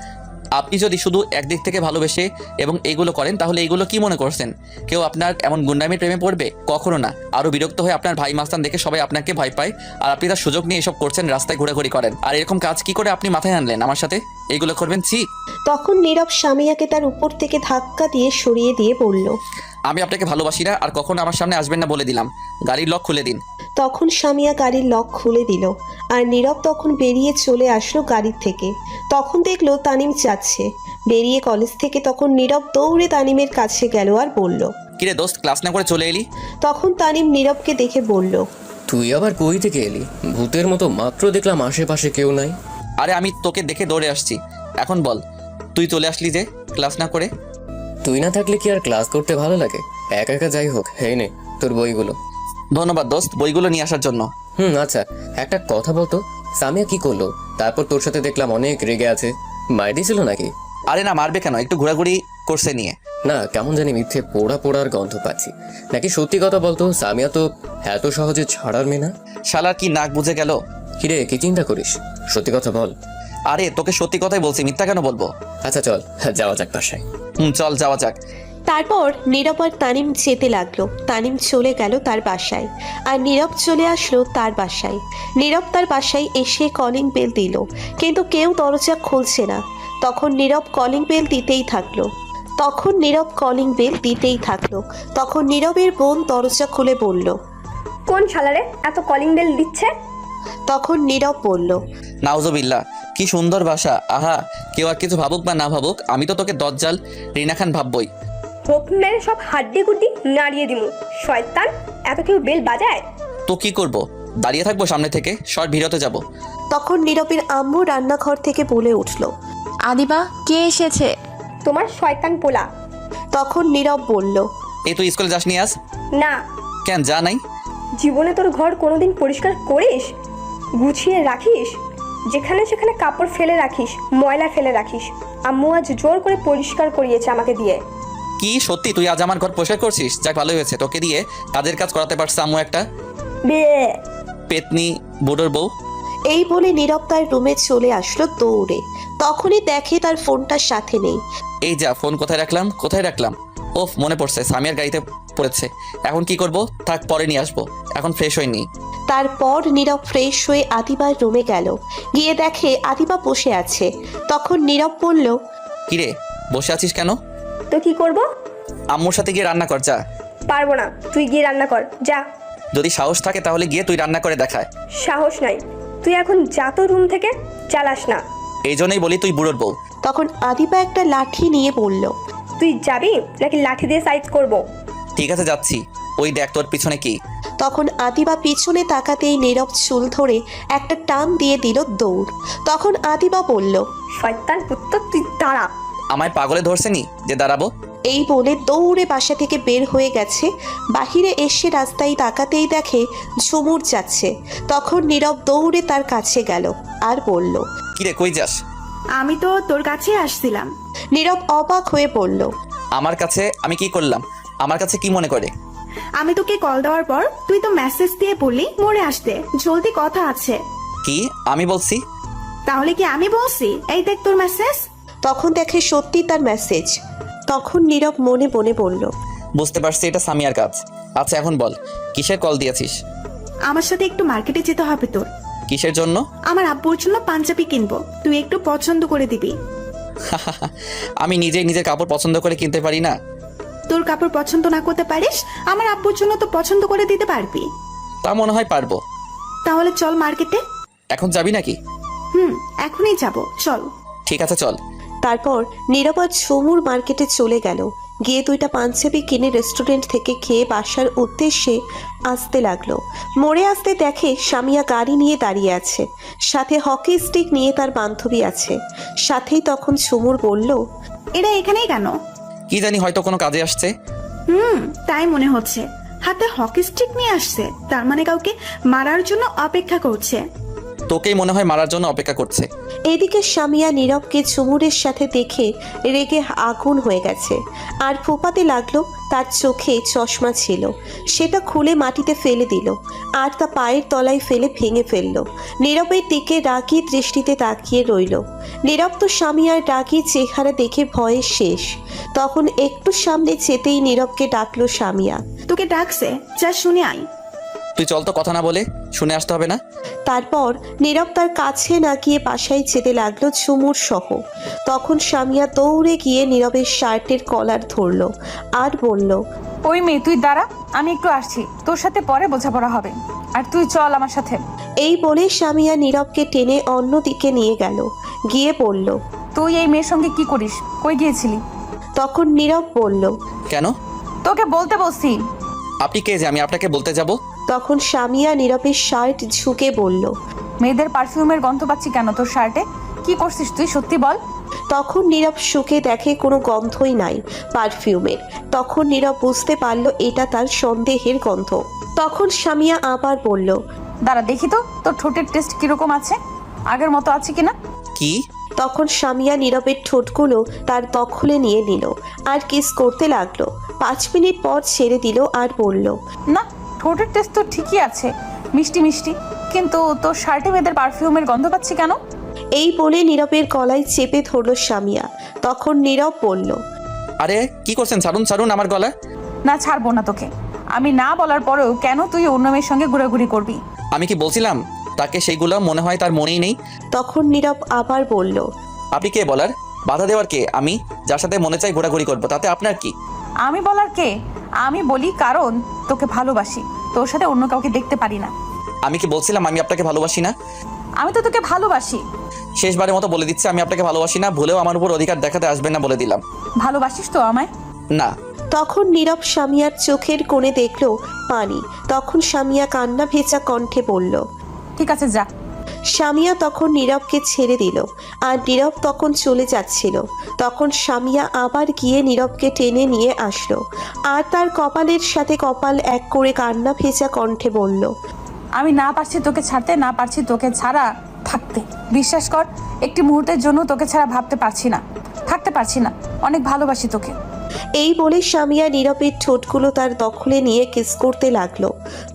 Speaker 3: আপনি যদি শুধু একদিক থেকে ভালোবেসে এবং এইগুলো করেন তাহলে এইগুলো কি মনে করছেন কেউ আপনার এমন গুন্ডামি প্রেমে পড়বে? কখনো না। আরও বিরক্ত হয়ে আপনার ভাই মাস্তান দেখে সবাই আপনাকে ভয় পায়, আর আপনি তার সুযোগ নিয়ে এসব করছেন, রাস্তায় ঘোরাঘুরি করেন। আর এরকম কাজ কি করে আপনি মাথায় আনলেন আমার সাথে এইগুলো করবেন? ছি!
Speaker 2: তখন নীরব সামিয়াকে তার উপর থেকে ধাক্কা দিয়ে সরিয়ে দিয়ে বলল,
Speaker 3: আমি আপনাকে ভালোবাসি না, আর কখনো আমার সামনে আসবেন না বলে দিলাম। গাড়ির লক খুলে দিন।
Speaker 2: তখন সামিয়া গাড়ির লক খুলে দিল আর নীরব তখন বেরিয়ে চলে আসলো গাড়ির থেকে। তখন দেখলো তানিম যাচ্ছে বেরিয়ে কলেজ থেকে। তখন নীরব দৌড়ে তানিমের কাছে গেল আর বলল,
Speaker 3: কিরে দোস্ত, ক্লাস না করে চলে এলি?
Speaker 2: তখন তানিম নীরবকে দেখে বলল,
Speaker 7: তুই আবার কই থেকে এলি? ভূতের মতো মাত্র দেখলাম আশেপাশে কেউ নাই।
Speaker 3: আরে আমি তোকে দেখে দৌড়ে আসছি। এখন বল, তুই চলে আসলি যে ক্লাস না করে?
Speaker 7: তুই না থাকলে কি আর ক্লাস করতে ভালো লাগে? একা একা যাই হোক, হেই নে তোর বইগুলো।
Speaker 3: ধন্যবাদ দোস্ত বইগুলো নিয়ে আসার জন্য।
Speaker 7: আচ্ছা একটা কথা বলতো, সামিয়া কি করলো? তারপর তোর সাথে দেখলাম অনেক রেগে আছে, মার দিয়েছিল নাকি?
Speaker 3: আরে না, মারবে কেন, একটু ঘোরাঘুরি করছে নিয়ে।
Speaker 7: না, কেমন জানি মিথ্যে পোড়া পোড়ার গন্ধ পাচ্ছি। নাকি সত্যি কথা বলতো, সামিয়া তো এত সহজে ছাড়ার মেয়ে না।
Speaker 3: শালার কি নাক বুঝে গেল?
Speaker 7: কিরে কি চিন্তা করিস? সত্যি কথা বল।
Speaker 3: আরে তোকে সত্যি কথাই বলছি, মিথ্যা কেন বলবো?
Speaker 7: আচ্ছা চল যাওয়া যাক বাসায়।
Speaker 3: চল যাওয়া যাক।
Speaker 2: তারপর নীরব আর তানিম যেতে লাগলো। তানিম চলে গেল তার বাসায় আর নীরব চলে আসলো তার বাসায়। নীরব তার বাসায় এসে কলিং বেল দিল, কিন্তু কেউ দরজা খুলছে না। তখন নীরব কলিং বেল দিতেই থাকলো। তখন নীরবের বোন দরজা খুলে বলল,
Speaker 4: কোন শালারে এত কলিং বেল দিচ্ছে?
Speaker 2: তখন নীরব বলল,
Speaker 3: নাউজুবিল্লাহ, কি সুন্দর ভাষা। আহা, কেউ আর কিছু ভাবুক বা না ভাবুক, আমি তো তোকে দজ্জাল রিনা খান ভাববই।
Speaker 4: হোপ মেরে সব হাড্ডি গুটি নাড়িয়ে দিমু। শয়তান, এত কেউ বেল বাজায়?
Speaker 3: তো কি করব? দাঁড়িয়ে থাকবো সামনে থেকে? শর্ট ভিডিওতে যাব।
Speaker 2: তখন নীরবের আম্মু রান্নাঘর থেকে বলে উঠল,
Speaker 5: আদিবা, কে এসেছে?
Speaker 4: তোমার শয়তান পোলা।
Speaker 2: তখন নীরব বলল,
Speaker 3: এই তুই স্কুলে যাসনি আজ?
Speaker 4: না,
Speaker 3: কেন যা নাই?
Speaker 4: জীবনে তোর ঘর কোনোদিন পরিষ্কার করিস? গুছিয়ে রাখিস? যেখানে সেখানে কাপড় ফেলে রাখিস, ময়লা ফেলে রাখিস। আম্মু আজ জোর করে পরিষ্কার করিয়েছে আমাকে দিয়ে।
Speaker 3: কি সত্যি তুই আজ আমার ঘর পরিষ্কার করছিস? যাক ভালোই হয়েছে, তোকে দিয়ে কাজের কাজ করাতে পারছে আম্মু একটা
Speaker 4: বে
Speaker 3: পেতনি বুড়োর বউ।
Speaker 2: এই বলে নীরব তার রুমে চলে আসলো দৌড়ে। তখনই দেখে তার ফোনটার সাথে নেই।
Speaker 3: এই যা, ফোন কোথায় রাখলাম? ওফ, মনে পড়ছে, সামিয়ার গাড়িতে পড়েছে। এখন কি করব? থাক, পরে নিয়ে আসবো, এখন ফ্রেশ হয়নি।
Speaker 2: তারপর নীরব ফ্রেশ হয়ে আদিবার রুমে গেল। গিয়ে দেখে আদিবা বসে আছে। তখন নীরব বলল,
Speaker 3: কিরে, বসে আছিস কেন?
Speaker 4: তো কি করব?
Speaker 3: আম্মুর সাথে গিয়ে রান্না কর, যা।
Speaker 4: পারবো না, তুই গিয়ে রান্না কর, যা।
Speaker 3: যদি সাহস থাকে তাহলে গিয়ে তুই রান্না করে দেখায়।
Speaker 4: সাহস নাই, তুই এখন যা তো রুম থেকে, চালাস না।
Speaker 3: এই জন্যই বলি তুই বুড়োর বউ।
Speaker 2: তখন আদিবা একটা লাঠি নিয়ে বলল,
Speaker 4: তুই যাবি নাকি লাঠি দিয়ে সাইজ করব?
Speaker 3: ঠিক আছে, যাচ্ছি। ওই দেখ তোর পিছনে কি।
Speaker 2: তখন আদিবা পিছনে তাকাতেই নীরব চুল ধরে একটা টান দিয়ে দিল দৌড়। তখন আদিবা বলল,
Speaker 4: শয়তান পুত্র, তুই দাঁড়া।
Speaker 3: আমায় পাগলে ধরছেনি যে দাঁড়াবো?
Speaker 2: এই বলে দৌড়ে বাসা থেকে বের হয়ে গেছে। বাহিরে এসে রাস্তায় তাকাতেই দেখে ঝুমুর যাচ্ছে। তখন নীরব দৌড়ে তার কাছে গেল আর বলল,
Speaker 3: কিরে, কই যাস?
Speaker 6: আমি তো তোর কাছে আসছিলাম।
Speaker 2: নীরব অবাক হয়ে বলল,
Speaker 3: আমার কাছে আমি কি করলাম? আমার কাছে কি মনে করে?
Speaker 6: আমি তোকে কল দেওয়ার পর তুই তো মেসেজ দিয়ে বললি মোড়ে আসতে, জলদি কথা আছে।
Speaker 3: কি আমি বলছি?
Speaker 6: তাহলে কি আমি বলছি? এই দেখ তোর মেসেজ।
Speaker 2: তখন দেখে সত্যি তার মেসেজ। তখন নীরব মনে মনে বলল,
Speaker 3: বুঝতে পারছি এটা সামিয়ার কাজ। আচ্ছা এখন বল, কিসের কল দিয়েছিস?
Speaker 6: আমার সাথে একটু মার্কেটে যেতে হবে তোর।
Speaker 3: কিসের জন্য?
Speaker 6: আমার আব্বুর জন্য পাঞ্জাবি কিনবো, তুই একটু পছন্দ করে দিবি।
Speaker 3: আমি নিজেই নিজের কাপড় পছন্দ করে কিনতে পারি না?
Speaker 6: তোর কাপড় পছন্দ না করতে পারিস, আমার আব্বুর জন্য তো পছন্দ করে দিতে পারবি।
Speaker 3: তা মনে হয় পারবো।
Speaker 6: তাহলে চল মার্কেটে।
Speaker 3: এখন যাবি নাকি?
Speaker 6: এখনই যাব, চল।
Speaker 3: ঠিক আছে, চল।
Speaker 2: তারপর নীরব আর ঝুমুর মার্কেটে চলে গেল। গিয়ে দুইটা পাঞ্জাবি কিনে রেস্টুরেন্ট থেকে খেয়ে বাসার উদ্দেশ্যে আসতে লাগলো। মোড়ে আসতে দেখে সামিয়া গাড়ি নিয়ে দাঁড়িয়ে আছে, সাথে হকি স্টিক নিয়ে তার বান্ধবী আছে। সাথেই তখন ঝুমুর বলল,
Speaker 6: এরা এখানেই কেন?
Speaker 3: কি জানি, হয়তো কোনো কাজে আসছে।
Speaker 6: তাই মনে হচ্ছে। হাতে হকি স্টিক নিয়ে আসছে, তার মানে কাউকে মারার জন্য অপেক্ষা করছে।
Speaker 3: তোকেই মনে হয় মারার জন্য অপেক্ষা করছে।
Speaker 2: এদিকে সামিয়া নীরবকে ঝুমুরের সাথে দেখে রেগে আগুন হয়ে গেছে আর ফোপাতে লাগলো। তার চোখে চশমা ছিল, সেটা খুলে মাটিতে ফেলে দিল আর তা পায়ের তলায় ফেলে ভেঙে ফেললো। নীরবের দিকে রাগী দৃষ্টিতে তাকিয়ে রইল। নীরব তো সামিয়ার রাগী চেহারা দেখে ভয়ে শেষ। তখন একটু সামনে যেতেই নীরবকে ডাকলো সামিয়া।
Speaker 6: তোকে ডাকছে, যা শুনে আয়।
Speaker 3: তুই চল তো, কথা না বলে শুনে আসতে হবে না?
Speaker 2: তারপর নীরব তার কাছে না গিয়ে বাসায় যেতে লাগলো ঝুমুর সহ। তখন সামিয়া দৌড়ে গিয়ে নীরবের শার্টের কলার ধরলো আর বলল,
Speaker 1: ওই মেয়ে তুই দাঁড়া, আমি একটু আসছি, তোর সাথে পরে বোঝাপড়া হবে, আর তুই চল আমার সাথে।
Speaker 2: এই বলে সামিয়া নীরবকে টেনে অন্যদিকে নিয়ে গেল। গিয়ে বলল,
Speaker 1: তুই এই মেয়ের সঙ্গে কি করিস? কই গিয়েছিলি?
Speaker 2: তখন নীরব বলল,
Speaker 3: কেন?
Speaker 1: তোকে বলতে বলছি।
Speaker 3: আপনি কে যে আমি আপনাকে বলতে যাব?
Speaker 2: তখন সামিয়া নীরবের শার্ট ঝুঁকে বলল,
Speaker 1: মেয়েদের পারফিউমের গন্ধ পাচ্ছি কেন তোর শার্টে? কি করছিস তুই, সত্যি বল।
Speaker 2: তখন নীরব শুকে দেখে কোনো গন্ধই নাই পারফিউমের। তখন নীরব বুঝতে পারল এটা তার সন্দেহের গন্ধ। তখন সামিয়া আবার বলল,
Speaker 1: দাঁড়া দেখি তো তোর ঠোঁটের টেস্ট কিরকম আছে, আগের মতো আছে কিনা।
Speaker 3: কি?
Speaker 2: তখন সামিয়া নীরবের ঠোঁটগুলো তার দখলে নিয়ে নিল আর কিস করতে লাগলো। 5 মিনিট পর ছেড়ে দিল আর বলল,
Speaker 1: না, ঠোঁটের টেস্ট তো ঠিকই আছে, মিষ্টি মিষ্টি, কিন্তু তোর শার্টে মেয়েদের পারফিউমের গন্ধ পাচ্ছি কেন?
Speaker 2: এই বলে নীরবের গলায় চেপে ধরল সামিয়া। তখন নীরব বলল,
Speaker 3: আরে কি করছেন? ছাড়ুন ছাড়ুন আমার গলা।
Speaker 1: না, ছাড়বো না তোকে। আমি না বলার পরেও কেন তুই অন্য মেয়ের সঙ্গে ঘোরাঘুরি করবি?
Speaker 3: আমি কি বলছিলাম তাকে সেইগুলো? মনে হয় তার মনেই নেই।
Speaker 2: তখন নীরব আবার বলল,
Speaker 3: আপনি কে বলার? বাধা দেওয়ার কে? আমি যার সাথে মনে চাই ঘোরাঘুরি করবো, তাতে আপনার কি?
Speaker 1: আমি বলার কে? আমি বলি কারণ তোকে ভালোবাসি, তোর সাথে অন্য কাউকে দেখতে পারি না।
Speaker 3: আমি কি বলছিলাম আমি আপনাকে ভালোবাসি না?
Speaker 1: আমি তো তোকে ভালোবাসি।
Speaker 3: শেষবারের মতো বলে দিচ্ছি, আমি আপনাকে ভালোবাসি না। ভুলেও আমার উপর অধিকার দেখাতে আসবেন না, বলে দিলাম।
Speaker 1: ভালোবাসিস তো আমায়?
Speaker 3: না।
Speaker 2: তখন নীরব সামিয়ার চোখের কোণে দেখলো পানি। তখন সামিয়া কান্না ভেজা কণ্ঠে বলল,
Speaker 1: ঠিক আছে যা।
Speaker 2: সামিয়া তখন নীরবকে ছেড়ে দিল আর নীরব তখন চলে যাচ্ছিল। তখন সামিয়া আবার গিয়ে নীরবকে টেনে নিয়ে আসলো আর তার কপালের সাথে কপাল এক করে কান্না ভেজা কণ্ঠে বলল,
Speaker 1: আমি না পারছি তোকে ছাড়তে, না পারছি তোকে ছাড়া থাকতে। বিশ্বাস কর, একটি মুহূর্তের জন্য তোকে ছাড়া ভাবতে পারছি না, থাকতে পারছি না। অনেক ভালোবাসি তোকে।
Speaker 2: এই বলে সামিয়া নীরবের ঠোঁটগুলো তার দখলে নিয়ে কিস করতে লাগলো।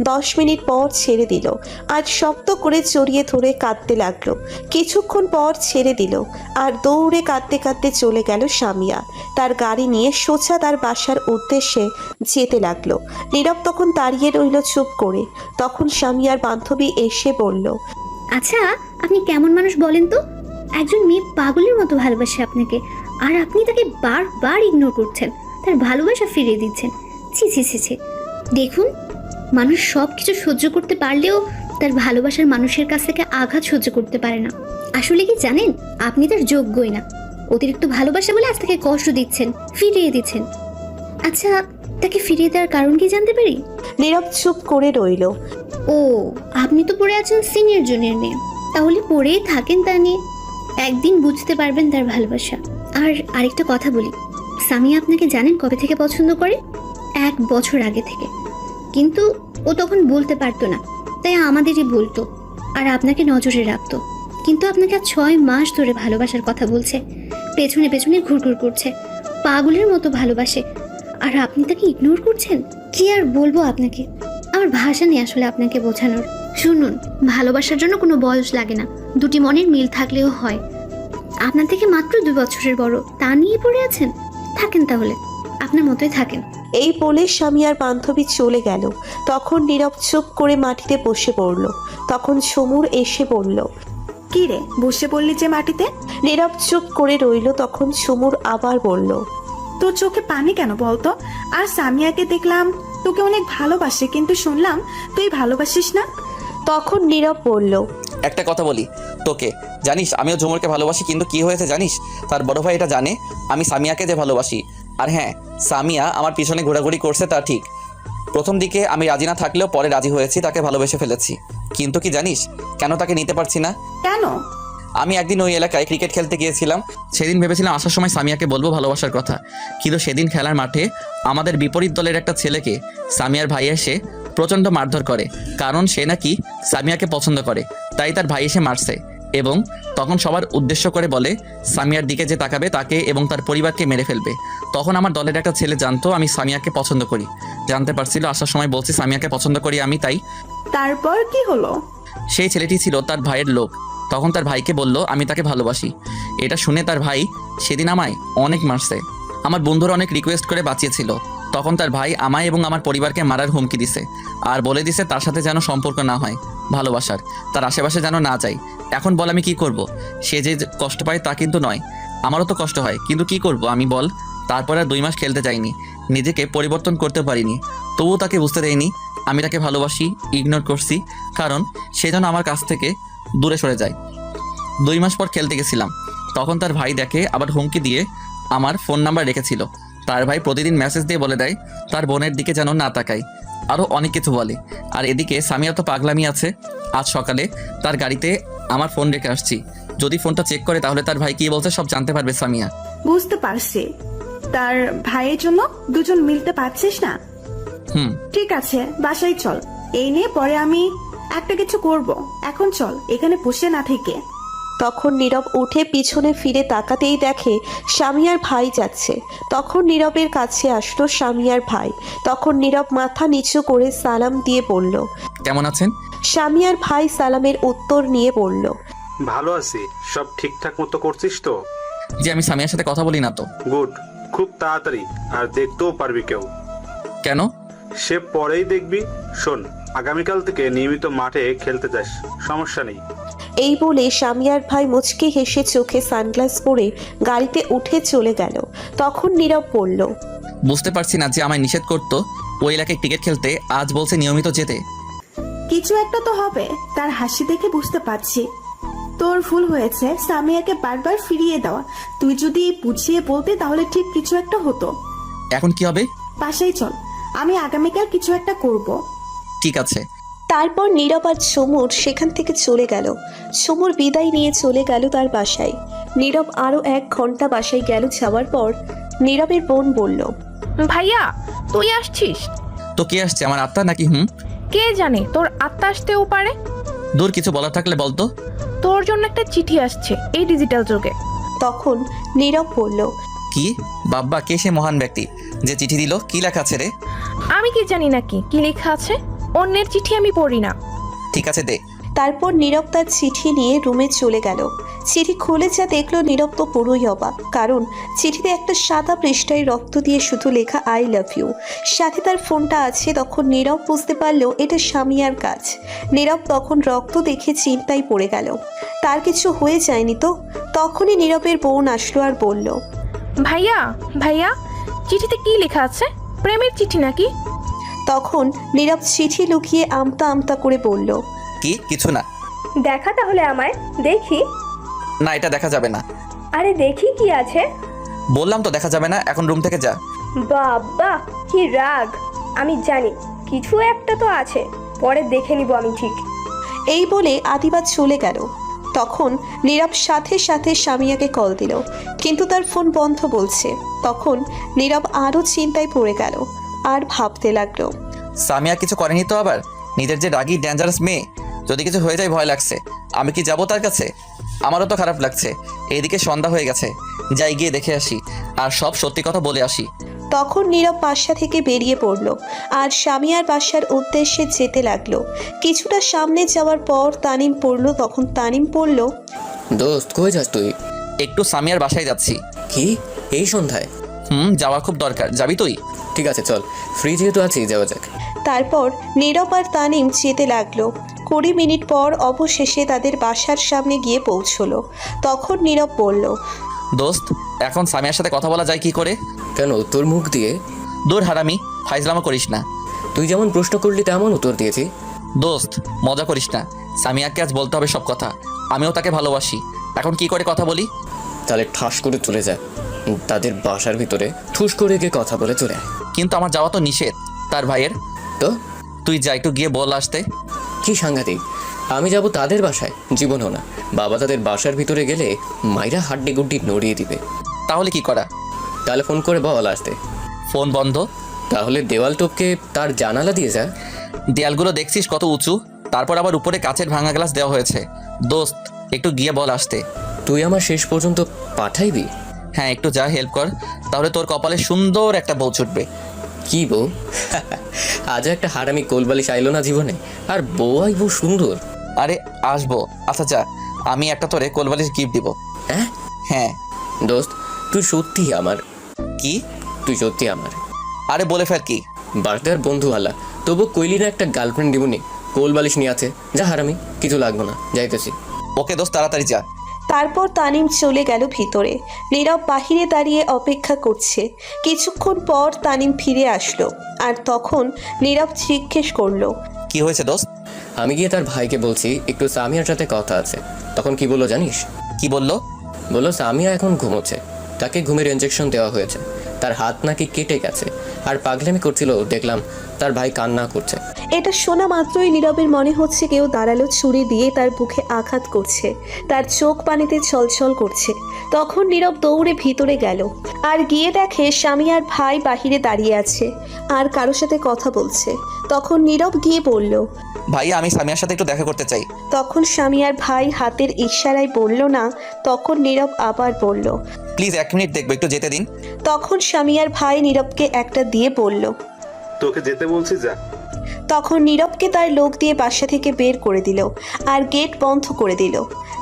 Speaker 2: 10 মিনিট পর ছেড়ে দিল আর শক্ত করে জড়িয়ে ধরে কাঁদতে লাগলো। কিছুক্ষণ পর ছেড়ে দিল আর দৌড়ে কাঁদতে কাঁদতে চলে গেল সামিয়া। তার গাড়ি নিয়ে সোজা তার বাসার উদ্দেশ্যে যেতে লাগলো। নীরব তখন দাঁড়িয়ে রইল চুপ করে। তখন সামিয়ার বান্ধবী এসে বলল,
Speaker 8: আচ্ছা, আপনি কেমন মানুষ বলেন তো? একজন মেয়ে পাগলের মতো ভালোবাসে আপনাকে, আর আপনি তাকে বারবার ইগনোর করছেন, তার ভালোবাসা ফিরিয়ে দিচ্ছেন। ছি ছি ছি ছি। দেখুন, মানুষ সব কিছু সহ্য করতে পারলেও তার ভালোবাসার মানুষের কাছ থেকে আঘাত সহ্য করতে পারে না। আসলে কি জানেন, আপনি তার যোগ্যই না। অতিরিক্ত ভালোবাসা বলে আজ তাকে কষ্ট দিচ্ছেন, ফিরিয়ে দিচ্ছেন। আচ্ছা, তাকে ফিরিয়ে দেওয়ার কারণ কি জানতে পারি?
Speaker 2: নীরব চুপ করে রইল।
Speaker 8: ও, আপনি তো পড়ে আছেন সিনিয়র জুনিয়র নিয়ে, তাহলে পড়েই থাকেন তা নিয়ে। একদিন বুঝতে পারবেন তার ভালোবাসা। আর আরেকটা কথা বলি, সামিয়া আপনাকে জানেন কবে থেকে পছন্দ করে? 1 বছর আগে থেকে। কিন্তু ও তখন বলতে পারতো না, তাই আমাদেরই বলতো আর আপনাকে নজরে রাখতো। কিন্তু আপনাকে আজ 6 মাস ধরে ভালোবাসার কথা বলছে, পেছনে পেছনে ঘুরঘুর করছে, পাগলের মতো ভালোবাসে, আর আপনি তাকে ইগনোর করছেন। কি আর বলবো আপনাকে, আমার ভাষা নেই আসলে আপনাকে বোঝানোর। শুনুন, ভালোবাসার জন্য কোনো বয়স লাগে না, দুটি মনের মিল থাকলেও হয়। আপনার থেকে মাত্র 2 বছরের বড়, তা নিয়ে পড়ে আছেন? থাকেন তাহলে, আপনার মতোই থাকেন।
Speaker 2: এই বলে সামিয়ার বান্ধবী চলে গেল। তখন নীরব চুপ করে মাটিতে বসে পড়ল। তখন সমুর এসে বলল,
Speaker 6: কি রে, বসে পড়লি যে মাটিতে?
Speaker 2: নীরব চুপ করে রইল। তখন সমুর আবার বলল,
Speaker 6: তোর চোখে পানি কেন বলতো? আর সামিয়াকে দেখলাম তোকে অনেক ভালোবাসে, কিন্তু শুনলাম তুই ভালোবাসিস না।
Speaker 2: তখন নীরব বলল,
Speaker 3: একটা কথা বলি তোকে, জানিস আমিও ঝুমুরকে ভালোবাসি, কিন্তু কি হয়েছে জানিস? তার বড় ভাই এটা জানে আমি সামিয়াকে যে ভালোবাসি। আর হ্যাঁ, সামিয়া আমার পিছনে ঘোরাঘুরি করছে তা ঠিক। প্রথম দিকে আমি রাজি না থাকলেও পরে রাজি হয়েছি, তাকে ভালোবেসে ফেলেছি। কিন্তু কি জানিস কেন তাকে নিতে পারছি না?
Speaker 6: কেন?
Speaker 3: আমি একদিন ওই এলাকায় ক্রিকেট খেলতে গিয়েছিলাম। সেদিন ভেবেছিলাম আসার সময় সামিয়াকে বলবো ভালোবাসার কথা, কিন্তু সেদিন খেলার মাঠে আমাদের বিপরীত দলের একটা ছেলেকে সামিয়ার ভাই এসে প্রচণ্ড মারধর করে, কারণ সে নাকি সামিয়াকে পছন্দ করে, তাই তার ভাই এসে মারছে। এবং তখন সবার উদ্দেশ্য করে বলে সামিয়ার দিকে যে তাকাবে তাকে এবং তার পরিবারকে মেরে ফেলবে। তখন আমার দলের একটা ছেলে জানতো আমি সামিয়াকে পছন্দ করি, জানতে পারছিল, আসার সময় বলছি সামিয়াকে পছন্দ করি আমি, তাই।
Speaker 6: তারপর কি হলো?
Speaker 3: সেই ছেলেটি ছিল তার ভাইয়ের লোক। তখন তার ভাইকে বলল আমি তাকে ভালোবাসি। এটা শুনে তার ভাই সেদিন আমায় অনেক মারছে। আমার বন্ধুরা অনেক রিকোয়েস্ট করে বাঁচিয়েছিল। তখন তার ভাই আমায় এবং আমার পরিবারকে মারার হুমকি দিছে আর বলে দিছে তার সাথে যেন সম্পর্ক না হয় ভালোবাসার, তার আশেপাশে যেন না যাই। এখন বল আমি কি করব? সে যে কষ্ট পায় তা কিন্তু নয়, আমারও তো কষ্ট হয়, কিন্তু কি করব আমি বল? তারপর আর 2 মাস খেলতে যাইনি, নিজেকে পরিবর্তন করতে পারিনি, তবুও তাকে বুঝতে দেয়নি আমি তাকে ভালোবাসি, ইগনোর করছি, কারণ সে যেন আমার কাছ থেকে দূরে সরে যায়। 2 মাস পর খেলতে গেছিলাম, তখন তার ভাই দেখে আবার হুমকি দিয়ে আমার ফোন নাম্বার রেখেছিল। তার ভাই প্রতিদিন মেসেজ দিয়ে বলে দেয় তার বোনের দিকে যেন না তাকাই, আরও অনেক কিছু বলে। আর এদিকে সামিয়া তো পাগলামি আছে। আজ সকালে তার গাড়িতে আমার ফোন রেখে আসছি, যদি ফোনটা চেক করে তাহলে তার ভাই কি বলছে সব জানতে পারবে সামিয়া।
Speaker 6: বুঝতে পারছি, তার ভাইয়ের জন্য দুজন মিলতে পারছিস না। ঠিক আছে, বাসায় চল, এই নিয়ে পরে আমি একটা কিছু করব। এখন চল, এখানে বসে না থেকে।
Speaker 2: তখন নীরব উঠে পিছনে ফিরে তাকাতেই দেখে সামিয়ার ভাই যাচ্ছে। তখন নীরবের কাছে আসলো সামিয়ার ভাই। তখন নীরব মাথা নিচু করে সালাম দিয়ে বলল,
Speaker 3: কেমন আছেন?
Speaker 2: সামিয়ার ভাই সালামের উত্তর নিয়ে বলল,
Speaker 12: ভালো আছি। সব ঠিকঠাক মতো করছিস তো?
Speaker 3: যে আমি সামিয়ার সাথে কথা বলি না তো।
Speaker 12: গুড, খুব তাড়াতাড়ি, আর দেখতেও পারবি কেউ।
Speaker 3: কেন?
Speaker 12: সে পরেই দেখবি। শোন, আগামীকাল থেকে নিয়মিত মাঠে খেলতে যাস, সমস্যা নেই।
Speaker 2: এই বলে সামিয়ার ভাই মুচকে হেসে চোখে সানগ্লাস পরে গাড়িতে উঠে চলে গেল। তখন নীরব বলল,
Speaker 3: বুঝতে পারছি না যে আমায় নিষেধ করতো ওই এলাকায় ক্রিকেট খেলতে, আজ বলছে নিয়মিত যেতে।
Speaker 6: কিছু একটা তো হবে, তার হাসি দেখে বুঝতে পারছি। তোর ভুল হয়েছে সামিয়াকে বারবার ফিরিয়ে দেওয়া। তুই যদি বুঝিয়ে বলতে তাহলে ঠিক কিছু একটা হতো।
Speaker 3: এখন কি হবে?
Speaker 6: বাসায় চল, আমি আগামীকাল কিছু একটা করব।
Speaker 3: ঠিক আছে।
Speaker 2: তারপর নীরব আর ঝুমুর সেখান থেকে চলে গেল। ঝুমুর বিদায় নিয়ে চলে গেল তার বাসায়। নীরব আরও 1 ঘন্টা বাসায় গেল। যাওয়ার পর নীরবের বোন বলল,
Speaker 13: ভাইয়া তুই আসছিস?
Speaker 3: তো কে আসছে, আমার আত্মা নাকি?
Speaker 13: কে জানে, তোর আত্মা আসতেও পারে।
Speaker 3: দূর, কিছু বলার থাকলে বলতো।
Speaker 13: তোর জন্য একটা চিঠি আসছে এই ডিজিটাল যুগে।
Speaker 2: তখন নীরব বলল,
Speaker 3: কি? বাব্বা, কে সে মহান ব্যক্তি যে চিঠি দিল? কি লেখা আছে রে?
Speaker 13: আমি কি জানি নাকি কি লেখা আছে? অন্যের চিঠি আমি পড়ি না।
Speaker 3: ঠিক আছে, দে।
Speaker 2: তারপর নীরব তার চিঠি নিয়ে রুমে চলে গেল। চিঠি খুলে যা দেখলো, নীরব তো পুরোই অবাক, কারণ চিঠিতে একটা সাদা পৃষ্ঠায় রক্ত দিয়ে শুধু লেখা আই লাভ ইউ। সাথে তার ফোনটা আছে। তখন নীরব বুঝতে পারলো এটা সামিয়ার কাজ। নীরব তখন রক্ত দেখে চিন্তায় পড়ে গেল, তার কিছু হয়ে যায়নি তো? তখনই নীরবের বোন আসলো আর বলল,
Speaker 13: ভাইয়া ভাইয়া চিঠিতে কি লেখা আছে? প্রেমের চিঠি নাকি?
Speaker 2: তখন নীরব চিঠি লুকিয়ে আমতা আমতা করে বলল,
Speaker 3: কি? কিছু না।
Speaker 4: দেখা তাহলে আমায়, দেখি।
Speaker 3: না, এটা দেখা যাবে না।
Speaker 4: আরে দেখি কি আছে।
Speaker 3: বললাম তো দেখা যাবে না, এখন রুম থেকে যা।
Speaker 4: বাবা কি রাগ! আমি জানি কিছু একটা তো আছে, পরে দেখে নিব আমি ঠিক।
Speaker 2: এই বলে আদিবা চলে গেল। তখন নীরব সাথে সাথে সামিয়াকে কল দিল, কিন্তু তার ফোন বন্ধ বলছে। তখন নীরব আরও চিন্তায় পড়ে গেল আর ভাবতে লাগলো,
Speaker 3: সামিয়া কিছু করেনি তো আবার? নিজের যে রাগী ডেঞ্জারাস মেয়ে, যদি কিছু হয়ে যায় ভয় লাগছে। আমি কি যাব তার কাছে? আমারও তো খারাপ লাগছে। এইদিকে সন্ধ্যা হয়ে গেছে, যাই গিয়ে দেখে আসি আর সব সত্যি কথা বলে আসি।
Speaker 2: তখন নীরব বাসা থেকে বেরিয়ে পড়ল আর সামিয়ার বাসার উদ্দেশ্যে যেতে লাগলো। কিছুটা সামনে যাওয়ার পর তানিম পড়ল। তখন তানিম পড়ল,
Speaker 7: দোস্ত কই যাস তুই?
Speaker 3: একটু সামিয়ার বাসায় যাচ্ছি।
Speaker 7: কি এই সন্ধ্যায়?
Speaker 3: যাওয়া খুব দরকার। যাবি তুই?
Speaker 7: ঠিক আছে চল, ফ্রি যেহেতু আছি যাওয়া যাক।
Speaker 2: তারপর নীরব আর তানিম যেতে লাগলো। 20 মিনিট পর অবশেষে তাদের বাসার সামনে গিয়ে পৌঁছলো। তখন নীরব বলল,
Speaker 3: দোস্ত, এখন সামিয়ার সাথে কথা বলা যায় কি করে?
Speaker 7: কেন, তোর মুখ দিয়ে?
Speaker 3: দূর হারামি, ফাইজলামো করিস না।
Speaker 7: তুই যেমন প্রশ্ন করলি তেমন উত্তর দিয়েছি।
Speaker 3: দোস্ত, মজা করিস না। সামিয়াকে আজ বলতে হবে সব কথা। আমিও তাকে ভালোবাসি। এখন কি করে কথা বলি?
Speaker 7: তাহলে ঠাস করে চলে যা তাদের বাসার ভিতরে, ঠুস করে গিয়ে কথা বলে চলে আয়।
Speaker 3: কিন্তু আমার যাওয়া তো নিষেধ তার ভাইয়ের।
Speaker 7: তো
Speaker 3: তুই যা, একটু গিয়ে বল আসতে।
Speaker 7: কি সাংঘাতিক! আমি যাব তাদের বাসায়? জীবনও না। বাবা তাদের বাসার ভিতরে গেলে মাইরা হাড্ডি গুড্ডি নড়িয়ে দিবে।
Speaker 3: তাহলে কি করা?
Speaker 7: তাহলে ফোন করে বল আসতে।
Speaker 3: ফোন বন্ধ?
Speaker 7: তাহলে দেওয়াল টপকে তার জানালা দিয়ে যা।
Speaker 3: দেয়ালগুলো দেখছিস কত উঁচু, তারপর আবার উপরে কাচের ভাঙা গ্লাস দেওয়া হয়েছে। দোস্ত, একটু গিয়ে বল আসতে।
Speaker 7: তুই আমার শেষ পর্যন্ত পাঠাইবি?
Speaker 3: হ্যাঁ, একটু যা, হেল্প কর, তাহলে তোর কপালে সুন্দর একটা বউ ছুটবে।
Speaker 7: কি বউ? আজ একটা হারামি কোলবালিশ আইলো না জীবনে, আর বউ আইবো সুন্দর?
Speaker 3: আরে আসবো। আচ্ছা যা, আমি একটা তোরে কোলবালিশ গিফট দিব।
Speaker 7: হ্যাঁ
Speaker 3: হ্যাঁ
Speaker 7: দোস্ত, তুই সত্যি আমার।
Speaker 3: কি?
Speaker 7: তুই সত্যি আমার।
Speaker 3: আরে বলে ফের কি?
Speaker 7: বার্থডে আর বন্ধু আলা, তবু কইলি না একটা গার্লফ্রেন্ড দিবনি? কোলবালিশ নিয়ে আছে, যা হারামি, কিছু লাগবো না, যাইতেছি।
Speaker 3: ওকে দোস্ত, তাড়াতাড়ি যা।
Speaker 2: তারপর তানিম চলে গেল ভিতরে। নীরব বাহিরে দাঁড়িয়ে অপেক্ষা করছে। কিছুক্ষণ পর তানিম ফিরে আসলো আর তখন নীরব জিজ্ঞেস করলো,
Speaker 3: কি হয়েছে দোস্ত?
Speaker 7: আমি গিয়ে তার ভাইকে বলছি একটু সামিয়ার সাথে কথা আছে। তখন কি বললো জানিস?
Speaker 3: কি বললো?
Speaker 7: বললো সামিয়া এখন ঘুমোচ্ছে, তাকে ঘুমের ইনজেকশন দেওয়া হয়েছে, তার হাত নাকি কেটে গেছে, আর পাগলামি করছিল। দেখলাম তার ভাই কান্না করছে।
Speaker 2: এটা শোনা মাত্রই নীরবের মনে হচ্ছে কেউ দাঁড়ালো ছুরি দিয়ে তার বুকে আঘাত করছে। তার চোখ পানিতে ছলছল করছে। তখন নীরব দৌড়ে ভিতরে গেল আর গিয়ে দেখে সামিয়ার ভাই বাহিরে দাঁড়িয়ে আছে আর কারোর সাথে কথা বলছে। তখন নীরব গিয়ে বলল,
Speaker 3: ভাই, আমি সামিয়ার সাথে একটু দেখা করতে চাই।
Speaker 2: তখন সামিয়ার ভাই হাতের ইশারায় বলল না। তখন নীরব আবার বলল,
Speaker 3: প্লিজ 1 মিনিট দেখবো, একটু যেতে দিন।
Speaker 2: তখন সামিয়ার ভাই নীরবকে একটা দিয়ে বলল,
Speaker 12: তোকে যেতে বলছি, যা।
Speaker 2: তখন নীরবকে তার লোক দিয়ে বাসা থেকে বের করে দিল আর গেট বন্ধ করে দিল।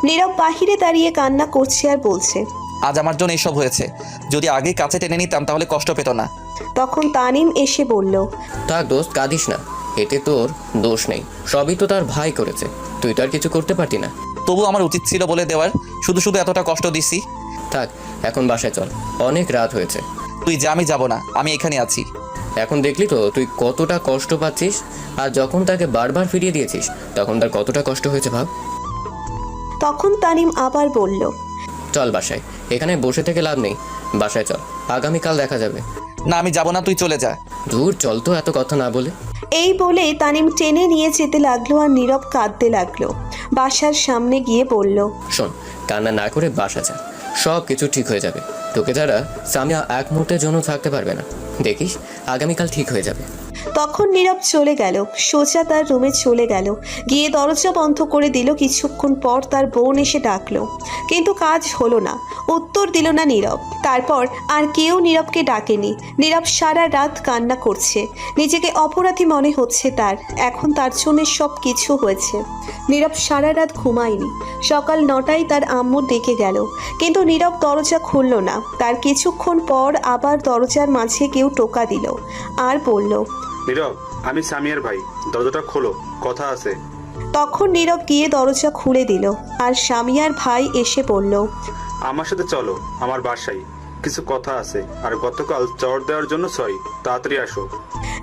Speaker 2: নীরব বাহিরে দাঁড়িয়ে কান্না করছে আর বলছে,
Speaker 3: আজ আমার জন্য এসব হয়েছে। যদি আগে কাছে টেনে নিতাম তাহলে কষ্ট পেত না।
Speaker 2: তখন তানিম এসে বলল,
Speaker 7: থাক দোস্ত, কাঁদিস না, এতে তোর দোষ নেই, সবই তো তার ভাই করেছে, তুই তো আর কিছু করতে পারতি না।
Speaker 3: তবু আমার উচিত ছিল বলে দেওয়ার, শুধু শুধু এতটা কষ্ট দিছি।
Speaker 7: থাক, এখন বাসায় চল, অনেক রাত হয়েছে।
Speaker 3: তুই যা, আমি যাব না, আমি এখানে আছি।
Speaker 7: এখন দেখলি তো তুই কতটা কষ্ট পাচ্ছিস, আর যখন তাকে বারবার ফিরিয়ে দিয়েছিস তখন তার কতটা কষ্ট হয়েছে ভাব।
Speaker 2: তখন তানিম আবার বলল,
Speaker 7: চল বাসায়, এখানে বসে থেকে লাভ নেই, বাসায় চল, আগামীকাল দেখা যাবে।
Speaker 3: না, আমি যাব না, তুই চলে যা।
Speaker 7: দূর চল তো এত কথা না বলে।
Speaker 2: এই বলে তানিম টেনে নিয়ে যেতে লাগলো আর নীরব কাঁদতে লাগলো। বাসার সামনে গিয়ে বলল,
Speaker 7: শোন, কান্না না করে বাসা যা, সব কিছু ঠিক হয়ে যাবে। তোকে ছাড়া সামিয়া এক মুহূর্তের জন্য থাকতে পারবে না, দেখিস আগামীকাল ঠিক হয়ে যাবে।
Speaker 2: তখন নীরব চলে গেল, সোজা তার রুমে চলে গেল। গিয়ে দরজা বন্ধ করে দিল। কিছুক্ষণ পর তার বোন এসে ডাকলো, কিন্তু কাজ হলো না, উত্তর দিল না নীরব। তারপর আর কেউ নীরবকে ডাকেনি। নীরব সারা রাত কান্না করছে, নিজেকে অপরাধী মনে হচ্ছে তার। এখন তার জন্য সব কিছু হয়েছে। নীরব সারা রাত ঘুমায়নি। সকাল 9টায় তার আম্মু ডেকে গেল, কিন্তু নীরব দরজা খুলল না। তার কিছুক্ষণ পর আবার দরজার মাঝে কেউ টোকা দিল আর বলল,
Speaker 12: নীরব, আমি সামিয়ার ভাই, দরজাটা খোলো, কথা আছে।
Speaker 2: তখন নীরব গিয়ে দরজা খুলে দিল আর সামিয়ার ভাই এসে বলল,
Speaker 12: আমার সাথে চলো আমার বাসায়, কিছু কথা আছে। আর গতকাল চড় দেওয়ার জন্য সরি, তাড়াতাড়ি আসো।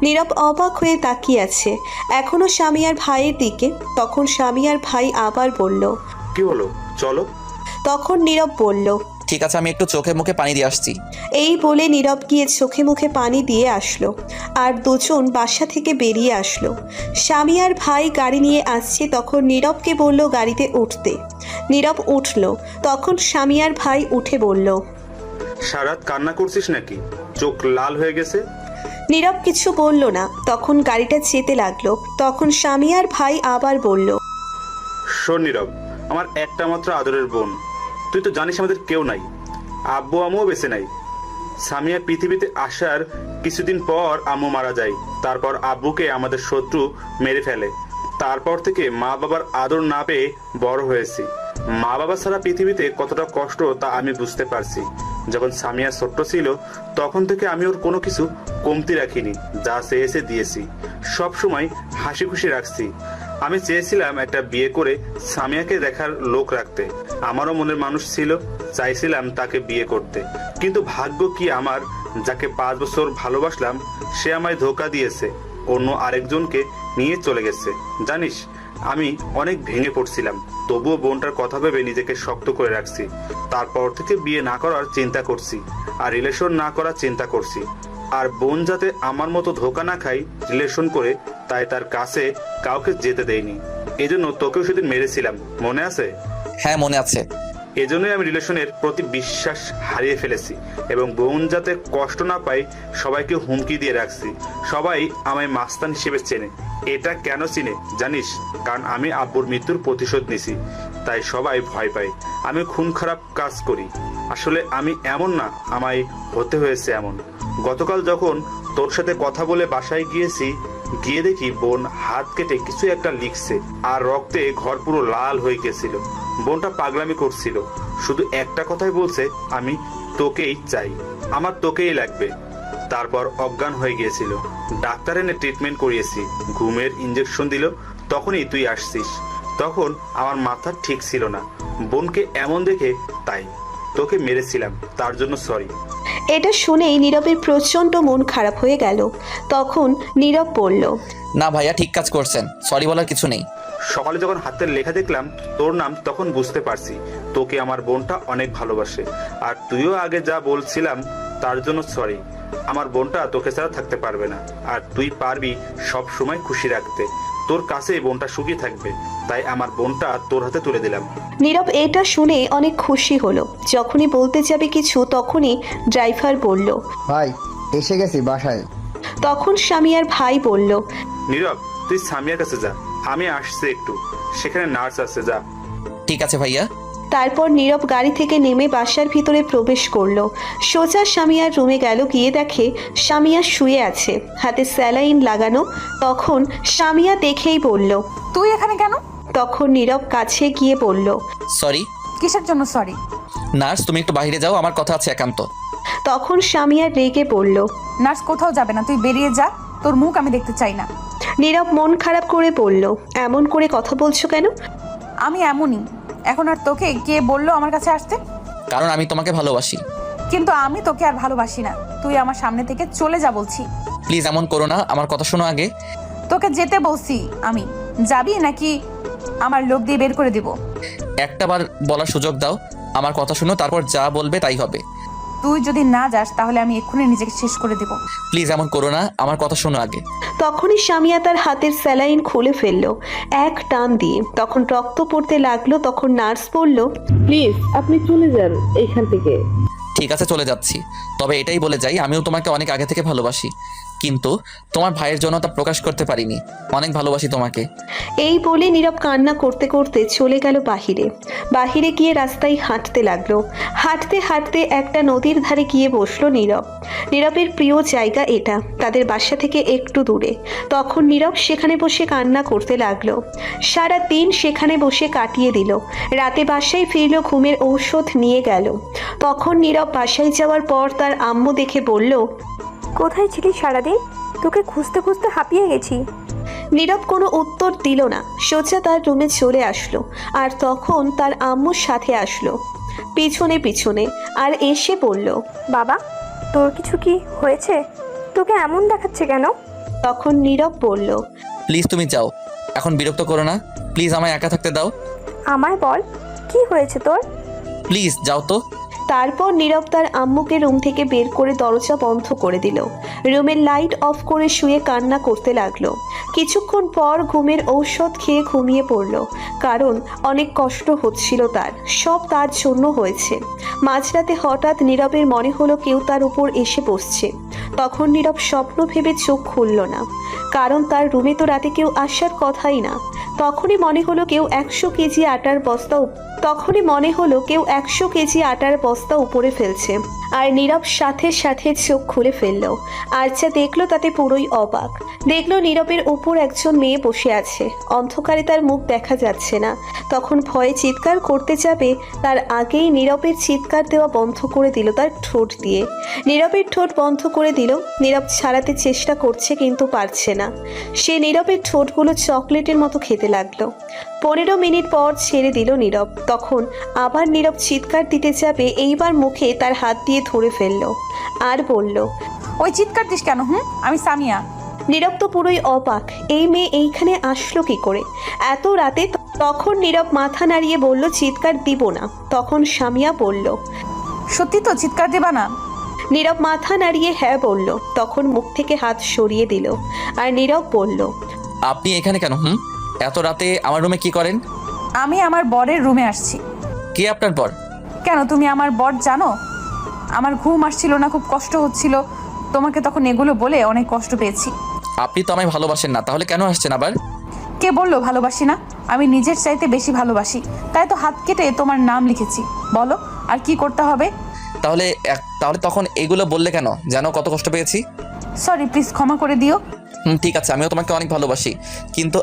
Speaker 2: নীরব অবাক হয়ে তাকিয়ে আছে এখনো সামিয়ার ভাইয়ের দিকে। তখন সামিয়ার ভাই আবার বলল,
Speaker 12: কি হলো, চলো।
Speaker 2: তখন নীরব বলল,
Speaker 3: ঠিক আছে, আমি একটু চোখে মুখে পানি দিয়ে আসছি।
Speaker 2: এই বলে নীরব গিয়ে চোখে মুখে পানি দিয়ে আসলো আর দুজন বাসা থেকে বেরিয়ে আসলো। সামিয়ার ভাই গাড়ি নিয়ে আসছে, তখন নীরবকে বলল গাড়িতে উঠতে। নীরব উঠল। তখন সামিয়ার ভাই উঠে বলল,
Speaker 12: সারাত কান্না করছিস নাকি? চোখ লাল হয়ে গেছে।
Speaker 2: নীরব কিছু বলল না। তখন গাড়িটা যেতে লাগলো। তখন সামিয়ার ভাই আবার বলল,
Speaker 12: শোন নীরব, আমার একটা মাত্র আদরের বোন, তুই তো জানিস আমাদের কেউ নাই, আব্বু আম্মুও বেঁচে নাই। সামিয়া পৃথিবীতে আসার কিছুদিন পর আম্মু মারা যায়। তারপর আব্বুকে আমাদের শত্রু মেরে ফেলে। তারপর থেকে মা বাবার আদর না পেয়ে বড় হয়েছি। মা বাবা ছাড়া পৃথিবীতে কতটা কষ্ট তা আমি বুঝতে পারছি। যখন সামিয়া ছোট্ট ছিল তখন থেকে আমি ওর কোনো কিছু কমতি রাখিনি, যা চেয়েছে দিয়েছি, সব সময় হাসি খুশি রাখছি। আমি চেয়েছিলাম একটা বিয়ে করে সামিয়াকে দেখার লোক রাখতে। আমারও মনের মানুষ ছিল, চাইছিলাম তাকে বিয়ে করতে। কিন্তু ভাগ্য কি আমার, যাকে 5 বছর ভালোবাসলাম সে আমায় ধোকা দিয়েছে, অন্য আরেকজনকে নিয়ে চলে গেছে। জানিস, আমি অনেক ভেঙে পড়ছিলাম, তবুও বোনটার কথা ভেবে নিজেকে শক্ত করে রাখছি। তারপর থেকে বিয়ে না করার চিন্তা করছি আর রিলেশন না করার চিন্তা করছি। আর বোন যাতে আমার মতো ধোকা না খাই রিলেশন করে, তাই তার কাছে কাউকে যেতে দেয়নি। এজন্য তোকেও সেদিন মেরেছিলাম, মনে আছে?
Speaker 3: হ্যাঁ মনে আছে।
Speaker 12: এজন্যই আমি রিলেশনের প্রতি বিশ্বাস হারিয়ে ফেলেছি এবং বোন যাতে কষ্ট না পায় সবাইকে হুমকি দিয়ে রাখছি। সবাই আমায় মাস্তান হিসেবে চেনে। এটা কেন চিনে জানিস? কারণ আমি আব্বুর মৃত্যুর প্রতিশোধ নিছি, তাই সবাই ভয় পায় আমি খুন খারাপ কাজ করি। আসলে আমি এমন না, আমায় হতে হয়েছে এমন। গতকাল যখন তোর সাথে কথা বলে বাসায় গিয়েছি, গিয়ে দেখি বোন হাত কেটে কিছু একটা লিখছে আর রক্তে ঘর পুরো লাল হয়ে গেছিল। বোনটা পাগলামি করছিল, শুধু একটা কথাই বলছে, আমি তোকেই চাই, আমার তোকেই লাগবে। তারপর অজ্ঞান হয়ে গিয়েছিল। ডাক্তার এনে ট্রিটমেন্ট করিয়েছি, ঘুমের ইঞ্জেকশন দিল, তখনই তুই আসছিস। তখন আমার মাথা ঠিক ছিল না, বোনকে এমন দেখে, তাই তোকে মেরেছিলাম, তার জন্য সরি।
Speaker 2: এটা শুনেই নীরবের প্রচন্ড মন খারাপ হয়ে গেল। তখন নীরব বলল,
Speaker 3: না ভাইয়া, ঠিক কাজ করছেন, সরি বলার কিছু নেই।
Speaker 12: সকালে যখন হাতের লেখা দেখলাম তোর নাম, তখন বুঝতে পারছি তোকে আমার বোনটা অনেক ভালোবাসে। আর তুইও আগে যা বলছিলাম তার জন্য সরি। আমার বোনটা তোকে ছাড়া থাকতে পারবে না, আর তুই পারবি সব সময় খুশি রাখতে। তোর কাছে বোনটা সুখী থাকবে, তাই আমার বোনটা তোর হাতে তুলে দিলাম।
Speaker 2: নীরব এটা শুনে অনেক খুশি হলো। যখনই বলতে যাবে কিছু, তখনই ড্রাইভার বলল,
Speaker 14: ভাই এসে গেছি বাসায়।
Speaker 2: তখন সামিয়ার ভাই বলল,
Speaker 12: নীরব, তুই সামিয়ার কাছে যা, আমি আসছি একটু, সেখানে নার্স আছে, যা।
Speaker 3: ঠিক আছে ভাইয়া।
Speaker 2: তারপর নীরব গাড়ি থেকে নেমে বাসার ভিতরে প্রবেশ করলো। সোজা সামিয়ার রুমে গেল। গিয়ে দেখে সামিয়া শুয়ে আছে, হাতে স্যালাইন লাগানো। তখন সামিয়া দেখেই বলল,
Speaker 1: তুই এখানে কেন?
Speaker 2: তখন নীরব কাছে গিয়ে বলল,
Speaker 3: সরি।
Speaker 1: কিসের জন্য সরি?
Speaker 3: নার্স, তুমি একটু বাইরে যাও, আমার কথা আছে একান্ত।
Speaker 2: তখন সামিয়া রেগে বলল,
Speaker 1: নার্স কোথাও যাবে না, তুই বেরিয়ে যা, তোর মুখ আমি দেখতে চাই না।
Speaker 2: নীরব মন খারাপ করে বলল, এমন করে কথা বলছো কেন?
Speaker 1: আমি এমনই। এখন আর তোকে কে বললো আমার কাছে আসতে?
Speaker 3: কারণ আমি তোমাকে ভালোবাসি।
Speaker 1: কিন্তু আমি তোকে আর ভালোবাসি না, তুই আমার সামনে থেকে চলে যা বলছি।
Speaker 3: প্লিজ এমন করো না, আমার কথা শোনো আগে।
Speaker 1: তোকে যেতে বলছি আমি, যাবি নাকি আমার লোক দিয়ে বের করে দিব?
Speaker 3: একটা বার বলার সুযোগ দাও, আমার কথা শুনো, তারপর যা বলবে তাই হবে।
Speaker 1: তুই যদি না যাস তাহলে আমি এক্ষুনি নিজেকে শেষ করে দেব।
Speaker 3: প্লিজ এমন করো না, আমার কথা শোনো আগে।
Speaker 2: তখনই সামিয়া তার হাতের স্যালাইন খুলে ফেললো এক টান দিয়ে। তখন রক্ত পড়তে লাগলো। তখন নার্স বলল,
Speaker 9: প্লিজ আপনি চলে যান এইখান থেকে।
Speaker 3: ঠিক আছে চলে যাচ্ছি, তবে এটাই বলে যাই আমিও তোমাকে অনেক আগে থেকে ভালোবাসি, কিন্তু তোমার ভাইয়ের জন্য তা প্রকাশ করতে পারিনি। অনেক ভালোবাসি তোমাকে।
Speaker 2: এই বলে নীরব কান্না করতে করতে চলে গেল বাহিরে। বাহিরে গিয়ে রাস্তায় হাঁটতে লাগলো। হাঁটতে হাঁটতে একটা নদীর ধারে গিয়ে বসলো নীরব। নীরবের প্রিয় জায়গা এটা, তাদের বাসা থেকে একটু দূরে। তখন নীরব সেখানে বসে কান্না করতে লাগলো। সারা দিন সেখানে বসে কাটিয়ে দিল। রাতে বাসায় ফিরল, ঘুমের ঔষধ নিয়ে গেল। তখন নীরব বাসায় যাওয়ার পর তার আম্মু দেখে বলল,
Speaker 4: কোথায় ছিলি সারাদিন? তোকে খুঁজতে খুঁজতে হাঁপিয়ে গেছি।
Speaker 2: নীরব কোনো উত্তর দিল না, সোজা তার রুমে চলে আসলো। আর তখন তার আম্মুর সাথে আসলো পিছনে পিছনে, আর এসে বলল,
Speaker 4: বাবা, তোর কিছু কি হয়েছে? তোকে এমন দেখাচ্ছে কেন?
Speaker 2: তখন নীরব বলল,
Speaker 3: প্লিজ তুমি যাও, এখন বিরক্ত করো না, প্লিজ আমায় একা থাকতে দাও।
Speaker 4: আমায় বল, কি হয়েছে তোর?
Speaker 3: প্লিজ যাও তো।
Speaker 2: তারপর নীরব তার আম্মুকে রুম থেকে বের করে দরজা বন্ধ করে দিল। রুমের লাইট অফ করে শুয়ে কান্না করতে লাগলো। কিছুক্ষণ পর ঘুমের ঔষধ খেয়ে ঘুমিয়ে পড়ল, কারণ অনেক কষ্ট হচ্ছিল তার। সব তার জন্য হয়েছে। মাঝরাতে হঠাৎ নীরবের মনে হলো কেউ তার উপর এসে বসছে। তখন নীরব স্বপ্ন ভেবে চোখ খুলল না, কারণ তার রুমে তো রাতে কেউ আসার কথাই না। তখনই মনে হলো কেউ 100 কেজি আটার বস্তা উপরে ফেলছে। আর নীরব সাথে সাথে চোখ খুলে ফেললো। আচ্ছা দেখলো তাতে পুরোই অবাক। দেখলো নীরবের উপর একজন মেয়ে বসে আছে। অন্ধকারে তার মুখ দেখা যাচ্ছে না। তখন ভয়ে চিৎকার করতে যাবে, তার আগেই নীরবের চিৎকার দেওয়া বন্ধ করে দিল তার ঠোঁট দিয়ে। নীরবের ঠোঁট বন্ধ করে দিল। নীরব ছাড়াতে চেষ্টা করছে কিন্তু পারছে না। সে নীরবের ঠোঁটগুলো চকলেটের মতো খেতে লাগলো। 15 মিনিট পর ছেড়ে দিল নীরব। তখন আবার নীরব চিৎকার দিতে যাবে, এইবার মুখে তার হাত দিয়ে ধরে ফেললো আর বলল,
Speaker 1: ওই চিৎকার দিস কেন? আমি সামিয়া।
Speaker 2: নীরব তো পুরোই অবাক, এই মেয়ে এইখানে আসলো কি করে এত রাতে? তখন নীরব মাথা নাড়িয়ে বলল, চিৎকার দিব না। তখন সামিয়া বলল,
Speaker 1: সত্যি তো চিৎকার দেবা না?
Speaker 2: নীরব মাথা নাড়িয়ে হ্যাঁ বলল। তখন মুখ থেকে হাত সরিয়ে দিল আর নীরব বলল,
Speaker 3: আপনি এখানে কেন? এত রাতে আমার রুমে কি করেন?
Speaker 1: আমি আমার বরের রুমে আসছি।
Speaker 3: কে আপনার বর?
Speaker 1: কেন তুমি আমার বর জানো? আমার ঘুম আসছিল না, খুব কষ্ট হচ্ছিল, তোমাকে তখন এগুলো বলে অনেক কষ্ট পেয়েছি।
Speaker 3: আপনি তো আমায় ভালোবাসেন না, তাহলে কেন আসছেন আবার?
Speaker 1: কে বললো ভালোবাসি না? আমি নিজের চাইতে বেশি ভালোবাসি, তাই তো হাত কেটে তোমার নাম লিখেছি। বলো আর কি করতে হবে?
Speaker 3: তাহলে তখন এগুলো বললে কেন? জানো কত কষ্ট পেয়েছি।
Speaker 1: সরি, প্লিজ ক্ষমা করে দিও।
Speaker 3: ঠিক আছে, আমিও তোমাকে অনেক ভালোবাসি, কিন্তু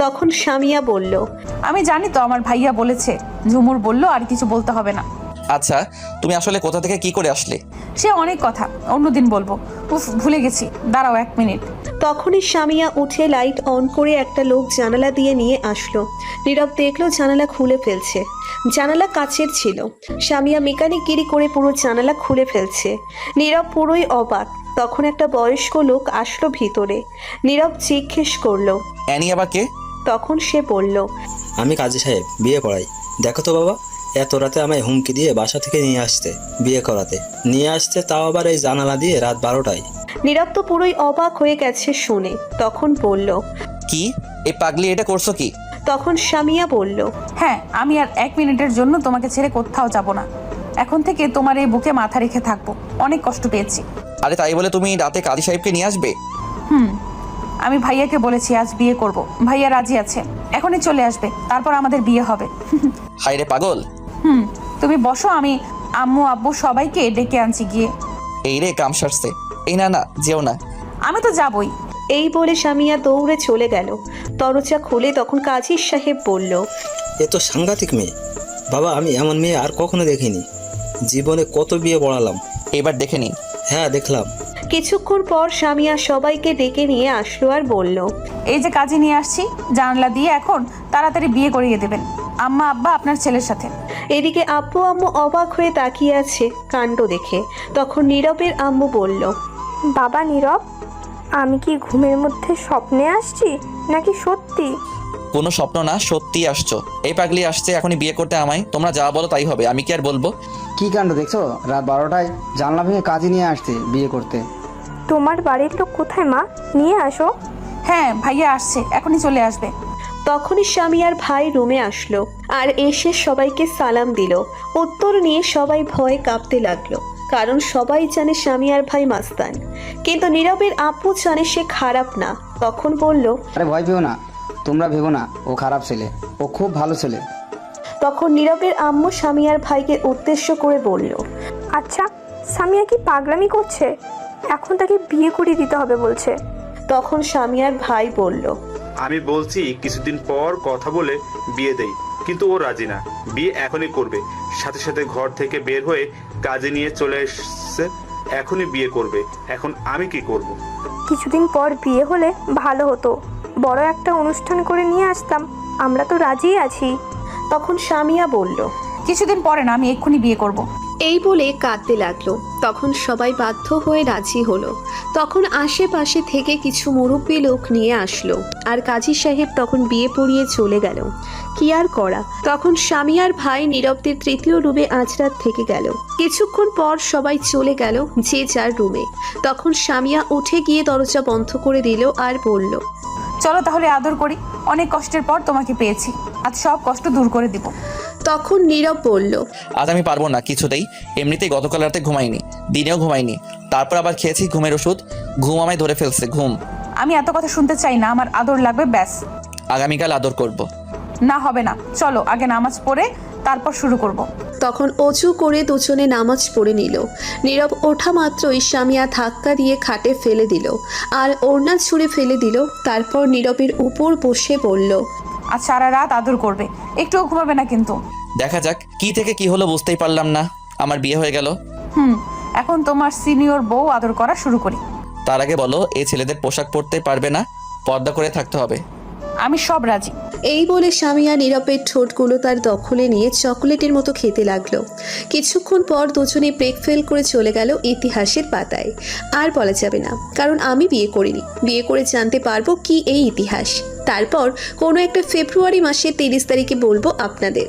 Speaker 2: তখন সামিয়া বলল,
Speaker 1: আমি জানি তো, আমার ভাইয়া বলেছে। ঝুমুর বলল আর কিছু বলতে হবে না।
Speaker 3: আচ্ছা তুমি আসলে কোথা থেকে কি করে আসলে?
Speaker 1: সে অনেক কথা, অন্যদিন বলবো। উফ, ভুলে গেছি, দাঁড়াও 1 মিনিট।
Speaker 2: তখনই সামিয়া উঠে লাইট অন করে একটা লোক জানালা দিয়ে নিয়ে আসলো। নীরব দেখলো জানালা খুলে ফেলছে। জানালা কাচের ছিল। সামিয়া মেকানিকগিরি করে পুরো জানালা খুলে ফেলছে। নীরব পুরোই অবাক। তখন একটা বয়স্ক লোক আসলো ভিতরে। নীরব জিজ্ঞেস করলো,
Speaker 3: অ্যানি আবার কে?
Speaker 2: তখন সে বলল,
Speaker 15: আমি কাজী সাহেব, বিয়ে পড়াই। দেখো তো বাবা, এত রাতে আমায় হুমকি দিয়ে বাসা থেকে বিয়ে করাতে নিয়ে আসতে, তাও আবার এই জানালা দিয়ে রাত 12টায়।
Speaker 2: নীরব তো পুরোই অবাক হয়ে গেছে শুনে। তখন বলল,
Speaker 3: কি এই পাগলি এটা করছো কি?
Speaker 2: তখন সামিয়া বলল,
Speaker 1: হ্যাঁ, আমি আর 1 মিনিটের জন্য তোমাকে ছেড়ে কোথাও যাব না। এখন থেকে তোমার এই বুকে মাথা রেখে থাকবো। অনেক কষ্ট পেয়েছি।
Speaker 3: আরে তাই বলে তুমি রাতে কাজী সাহেবকে নিয়ে আসবে?
Speaker 1: আমি ভাইয়াকে বলেছি আজ বিয়ে করব। ভাইয়া রাজি আছে, এখনই চলে আসবে, তারপর আমাদের বিয়ে হবে।
Speaker 3: হায় রে পাগল।
Speaker 1: তুমি বসো, আমি আম্মু আব্বু সবাইকে ডেকে আনছি গিয়ে।
Speaker 3: এই রে কাম সারছে। এই না যেও না।
Speaker 1: আমি তো যাবই।
Speaker 2: এই বলে সামিয়া দৌড়ে চলে গেল। দরজা খুলে তখন কাজী সাহেব বলল,
Speaker 15: এ তো সাংঘাতিক মেয়ে বাবা, আমি এমন মেয়ে আর কখনো দেখিনি। জীবনে কত বিয়ে পড়ালাম,
Speaker 3: এবার দেখে নিন।
Speaker 15: হ্যাঁ দেখলাম।
Speaker 2: কিছুক্ষণ পর সামিয়া সবাইকে ডেকে নিয়ে আসলো আর বলল,
Speaker 1: এই যে কাজে নিয়ে আসছি, জানলা দিয়ে এখন তাড়াতাড়ি বিয়ে করিয়ে দেবেন আম্মা আব্বা আপনার ছেলের সাথে।
Speaker 2: এদিকে আব্বু আম্মু অবাক হয়ে তাকিয়ে আছে কাণ্ড দেখে। তখন নীরবের আম্মু বলল,
Speaker 4: বাবা নীরব, আমি কি ঘুমের মধ্যে স্বপ্নে আসছি নাকি সত্যি?
Speaker 3: কোনো স্বপ্ন না, সত্যি আসছো। এই পাগলি আসছে এখনই বিয়ে করতে আমায়। তোমরা যা বলো তাই হবে, আমি কি আর বলবো?
Speaker 14: কি কাণ্ড দেখছো, রাত 12টায় জানলা ভেঙে কাজে নিয়ে আসছে বিয়ে করতে।
Speaker 4: তোমার বাড়ির লোক কোথায় মা? নিয়ে আসো।
Speaker 1: হ্যাঁ ভাইয়া আসছে, এখনই চলে আসবে।
Speaker 2: তখনই স্বামী আর ভাই রুমে আসলো আর এসে সবাইকে সালাম দিল। উত্তর নিয়ে সবাই ভয়ে কাঁপতে লাগলো, কারণ সবাই জানে স্বামী আর ভাই মাস্তান। কিন্তু নীরবের আপু জানে সে খারাপ না। তখন বলল,
Speaker 14: আরে ভয় পেও না, তোমরা ভেবো না ও খারাপ ছেলে, ও খুব ভালো ছেলে।
Speaker 2: তখন নীরবের আম্মু স্বামী আর ভাইকে উদ্দেশ্য করে বলল,
Speaker 4: আচ্ছা, সামিয়া কি পাগলামি করছে? এখন তাকে বিয়ে করে দিতে হবে বলছে।
Speaker 2: তখন স্বামী আর ভাই বলল,
Speaker 12: আমি বলছি কিছুদিন পর কথা বলে বিয়ে দেই, কিন্তু ও রাজি না। বিয়ে এখনই করবে, সাথে সাথে ঘর থেকে বের হয়ে কাজে নিয়ে চলে এসছে, এখনই বিয়ে করবে। এখন আমি কি করব?
Speaker 4: কিছুদিন পর বিয়ে হলে ভালো হতো, বড় একটা অনুষ্ঠান করে নিয়ে আসতাম, আমরা তো রাজি আছি।
Speaker 2: তখন স্বামীয়া বলল,
Speaker 1: কিছুদিন পরে না, আমি এক্ষুনি বিয়ে করব।
Speaker 2: এই বলে কাঁদতে লাগলো। তখন সবাই বাধ্য হয়ে রাজি হলো। তখন আশেপাশে থেকে কিছু মুরব্বী লোক নিয়ে আসলো আর কাজী সাহেব তখন বিয়ে পড়িয়ে চলে গেল। কি আর করা। তখন স্বামী আর ভাই নীরবদের তৃতীয় রুমে আজ রাত থেকে গেল। কিছুক্ষণ পর সবাই চলে গেল যে যার রুমে। তখন স্বামীয়া উঠে গিয়ে দরজা বন্ধ করে দিল আর বলল,
Speaker 1: চলো তাহলে আদর করি, অনেক কষ্টের পর তোমাকে পেয়েছি, আজ সব কষ্ট দূর করে দিব।
Speaker 2: তখন নীরব বলল,
Speaker 3: আজ আমি পারবো না কিছুতেই। এমনিতেই গতকাল রাতে ঘুমাইনি, দিনেও ঘুমাইনি, তারপর আবার খেয়েছি ঘুমের ওষুধ, ঘুম আমায় ধরে ফেলছে। ঘুম।
Speaker 1: আমি এত কথা শুনতে চাই না, আমার আদর লাগবে ব্যাস।
Speaker 3: আগামীকাল আদর করব।
Speaker 1: না হবে না, চলো আগে নামাজ পড়ে তারপর শুরু করব।
Speaker 2: তখন অজু করে দুজনে নামাজ পড়ে নিল। নীরব ওঠা মাত্রই স্বামীয়া ধাক্কা দিয়ে খাটে ফেলে দিল আর ওড়না ছুঁড়ে ফেলে দিল। তারপর নীরবের উপর বসে বলল,
Speaker 1: আজ সারা রাত আদর করবে, একটুও ঘুমাবে না কিন্তু।
Speaker 3: দেখা যাক কি থেকে কি হলো, বুঝতেই পারলাম না। আমার বিয়ে হয়ে গেল।
Speaker 1: এখন তোমার সিনিয়র বউ আদর করা শুরু করি।
Speaker 3: তার আগে বলো, এই ছেলেদের পোশাক পরতে পারবে না, পর্দা করে থাকতে হবে।
Speaker 1: আমি সব রাজি।
Speaker 2: এই বলে স্বামীয়া নীরবের ঠোঁটগুলো তার দখলে নিয়ে চকোলেটের মতো খেতে লাগলো। কিছুক্ষণ পর দুজনে ব্রেক ফেল করে চলে গেল ইতিহাসের পাতায়। আর বলা যাবে না, কারণ আমি বিয়ে করিনি। বিয়ে করে জানতে পারবো কি এই ইতিহাস। তারপর কোনো একটা ফেব্রুয়ারি মাসের 30 তারিখে বলবো আপনাদের।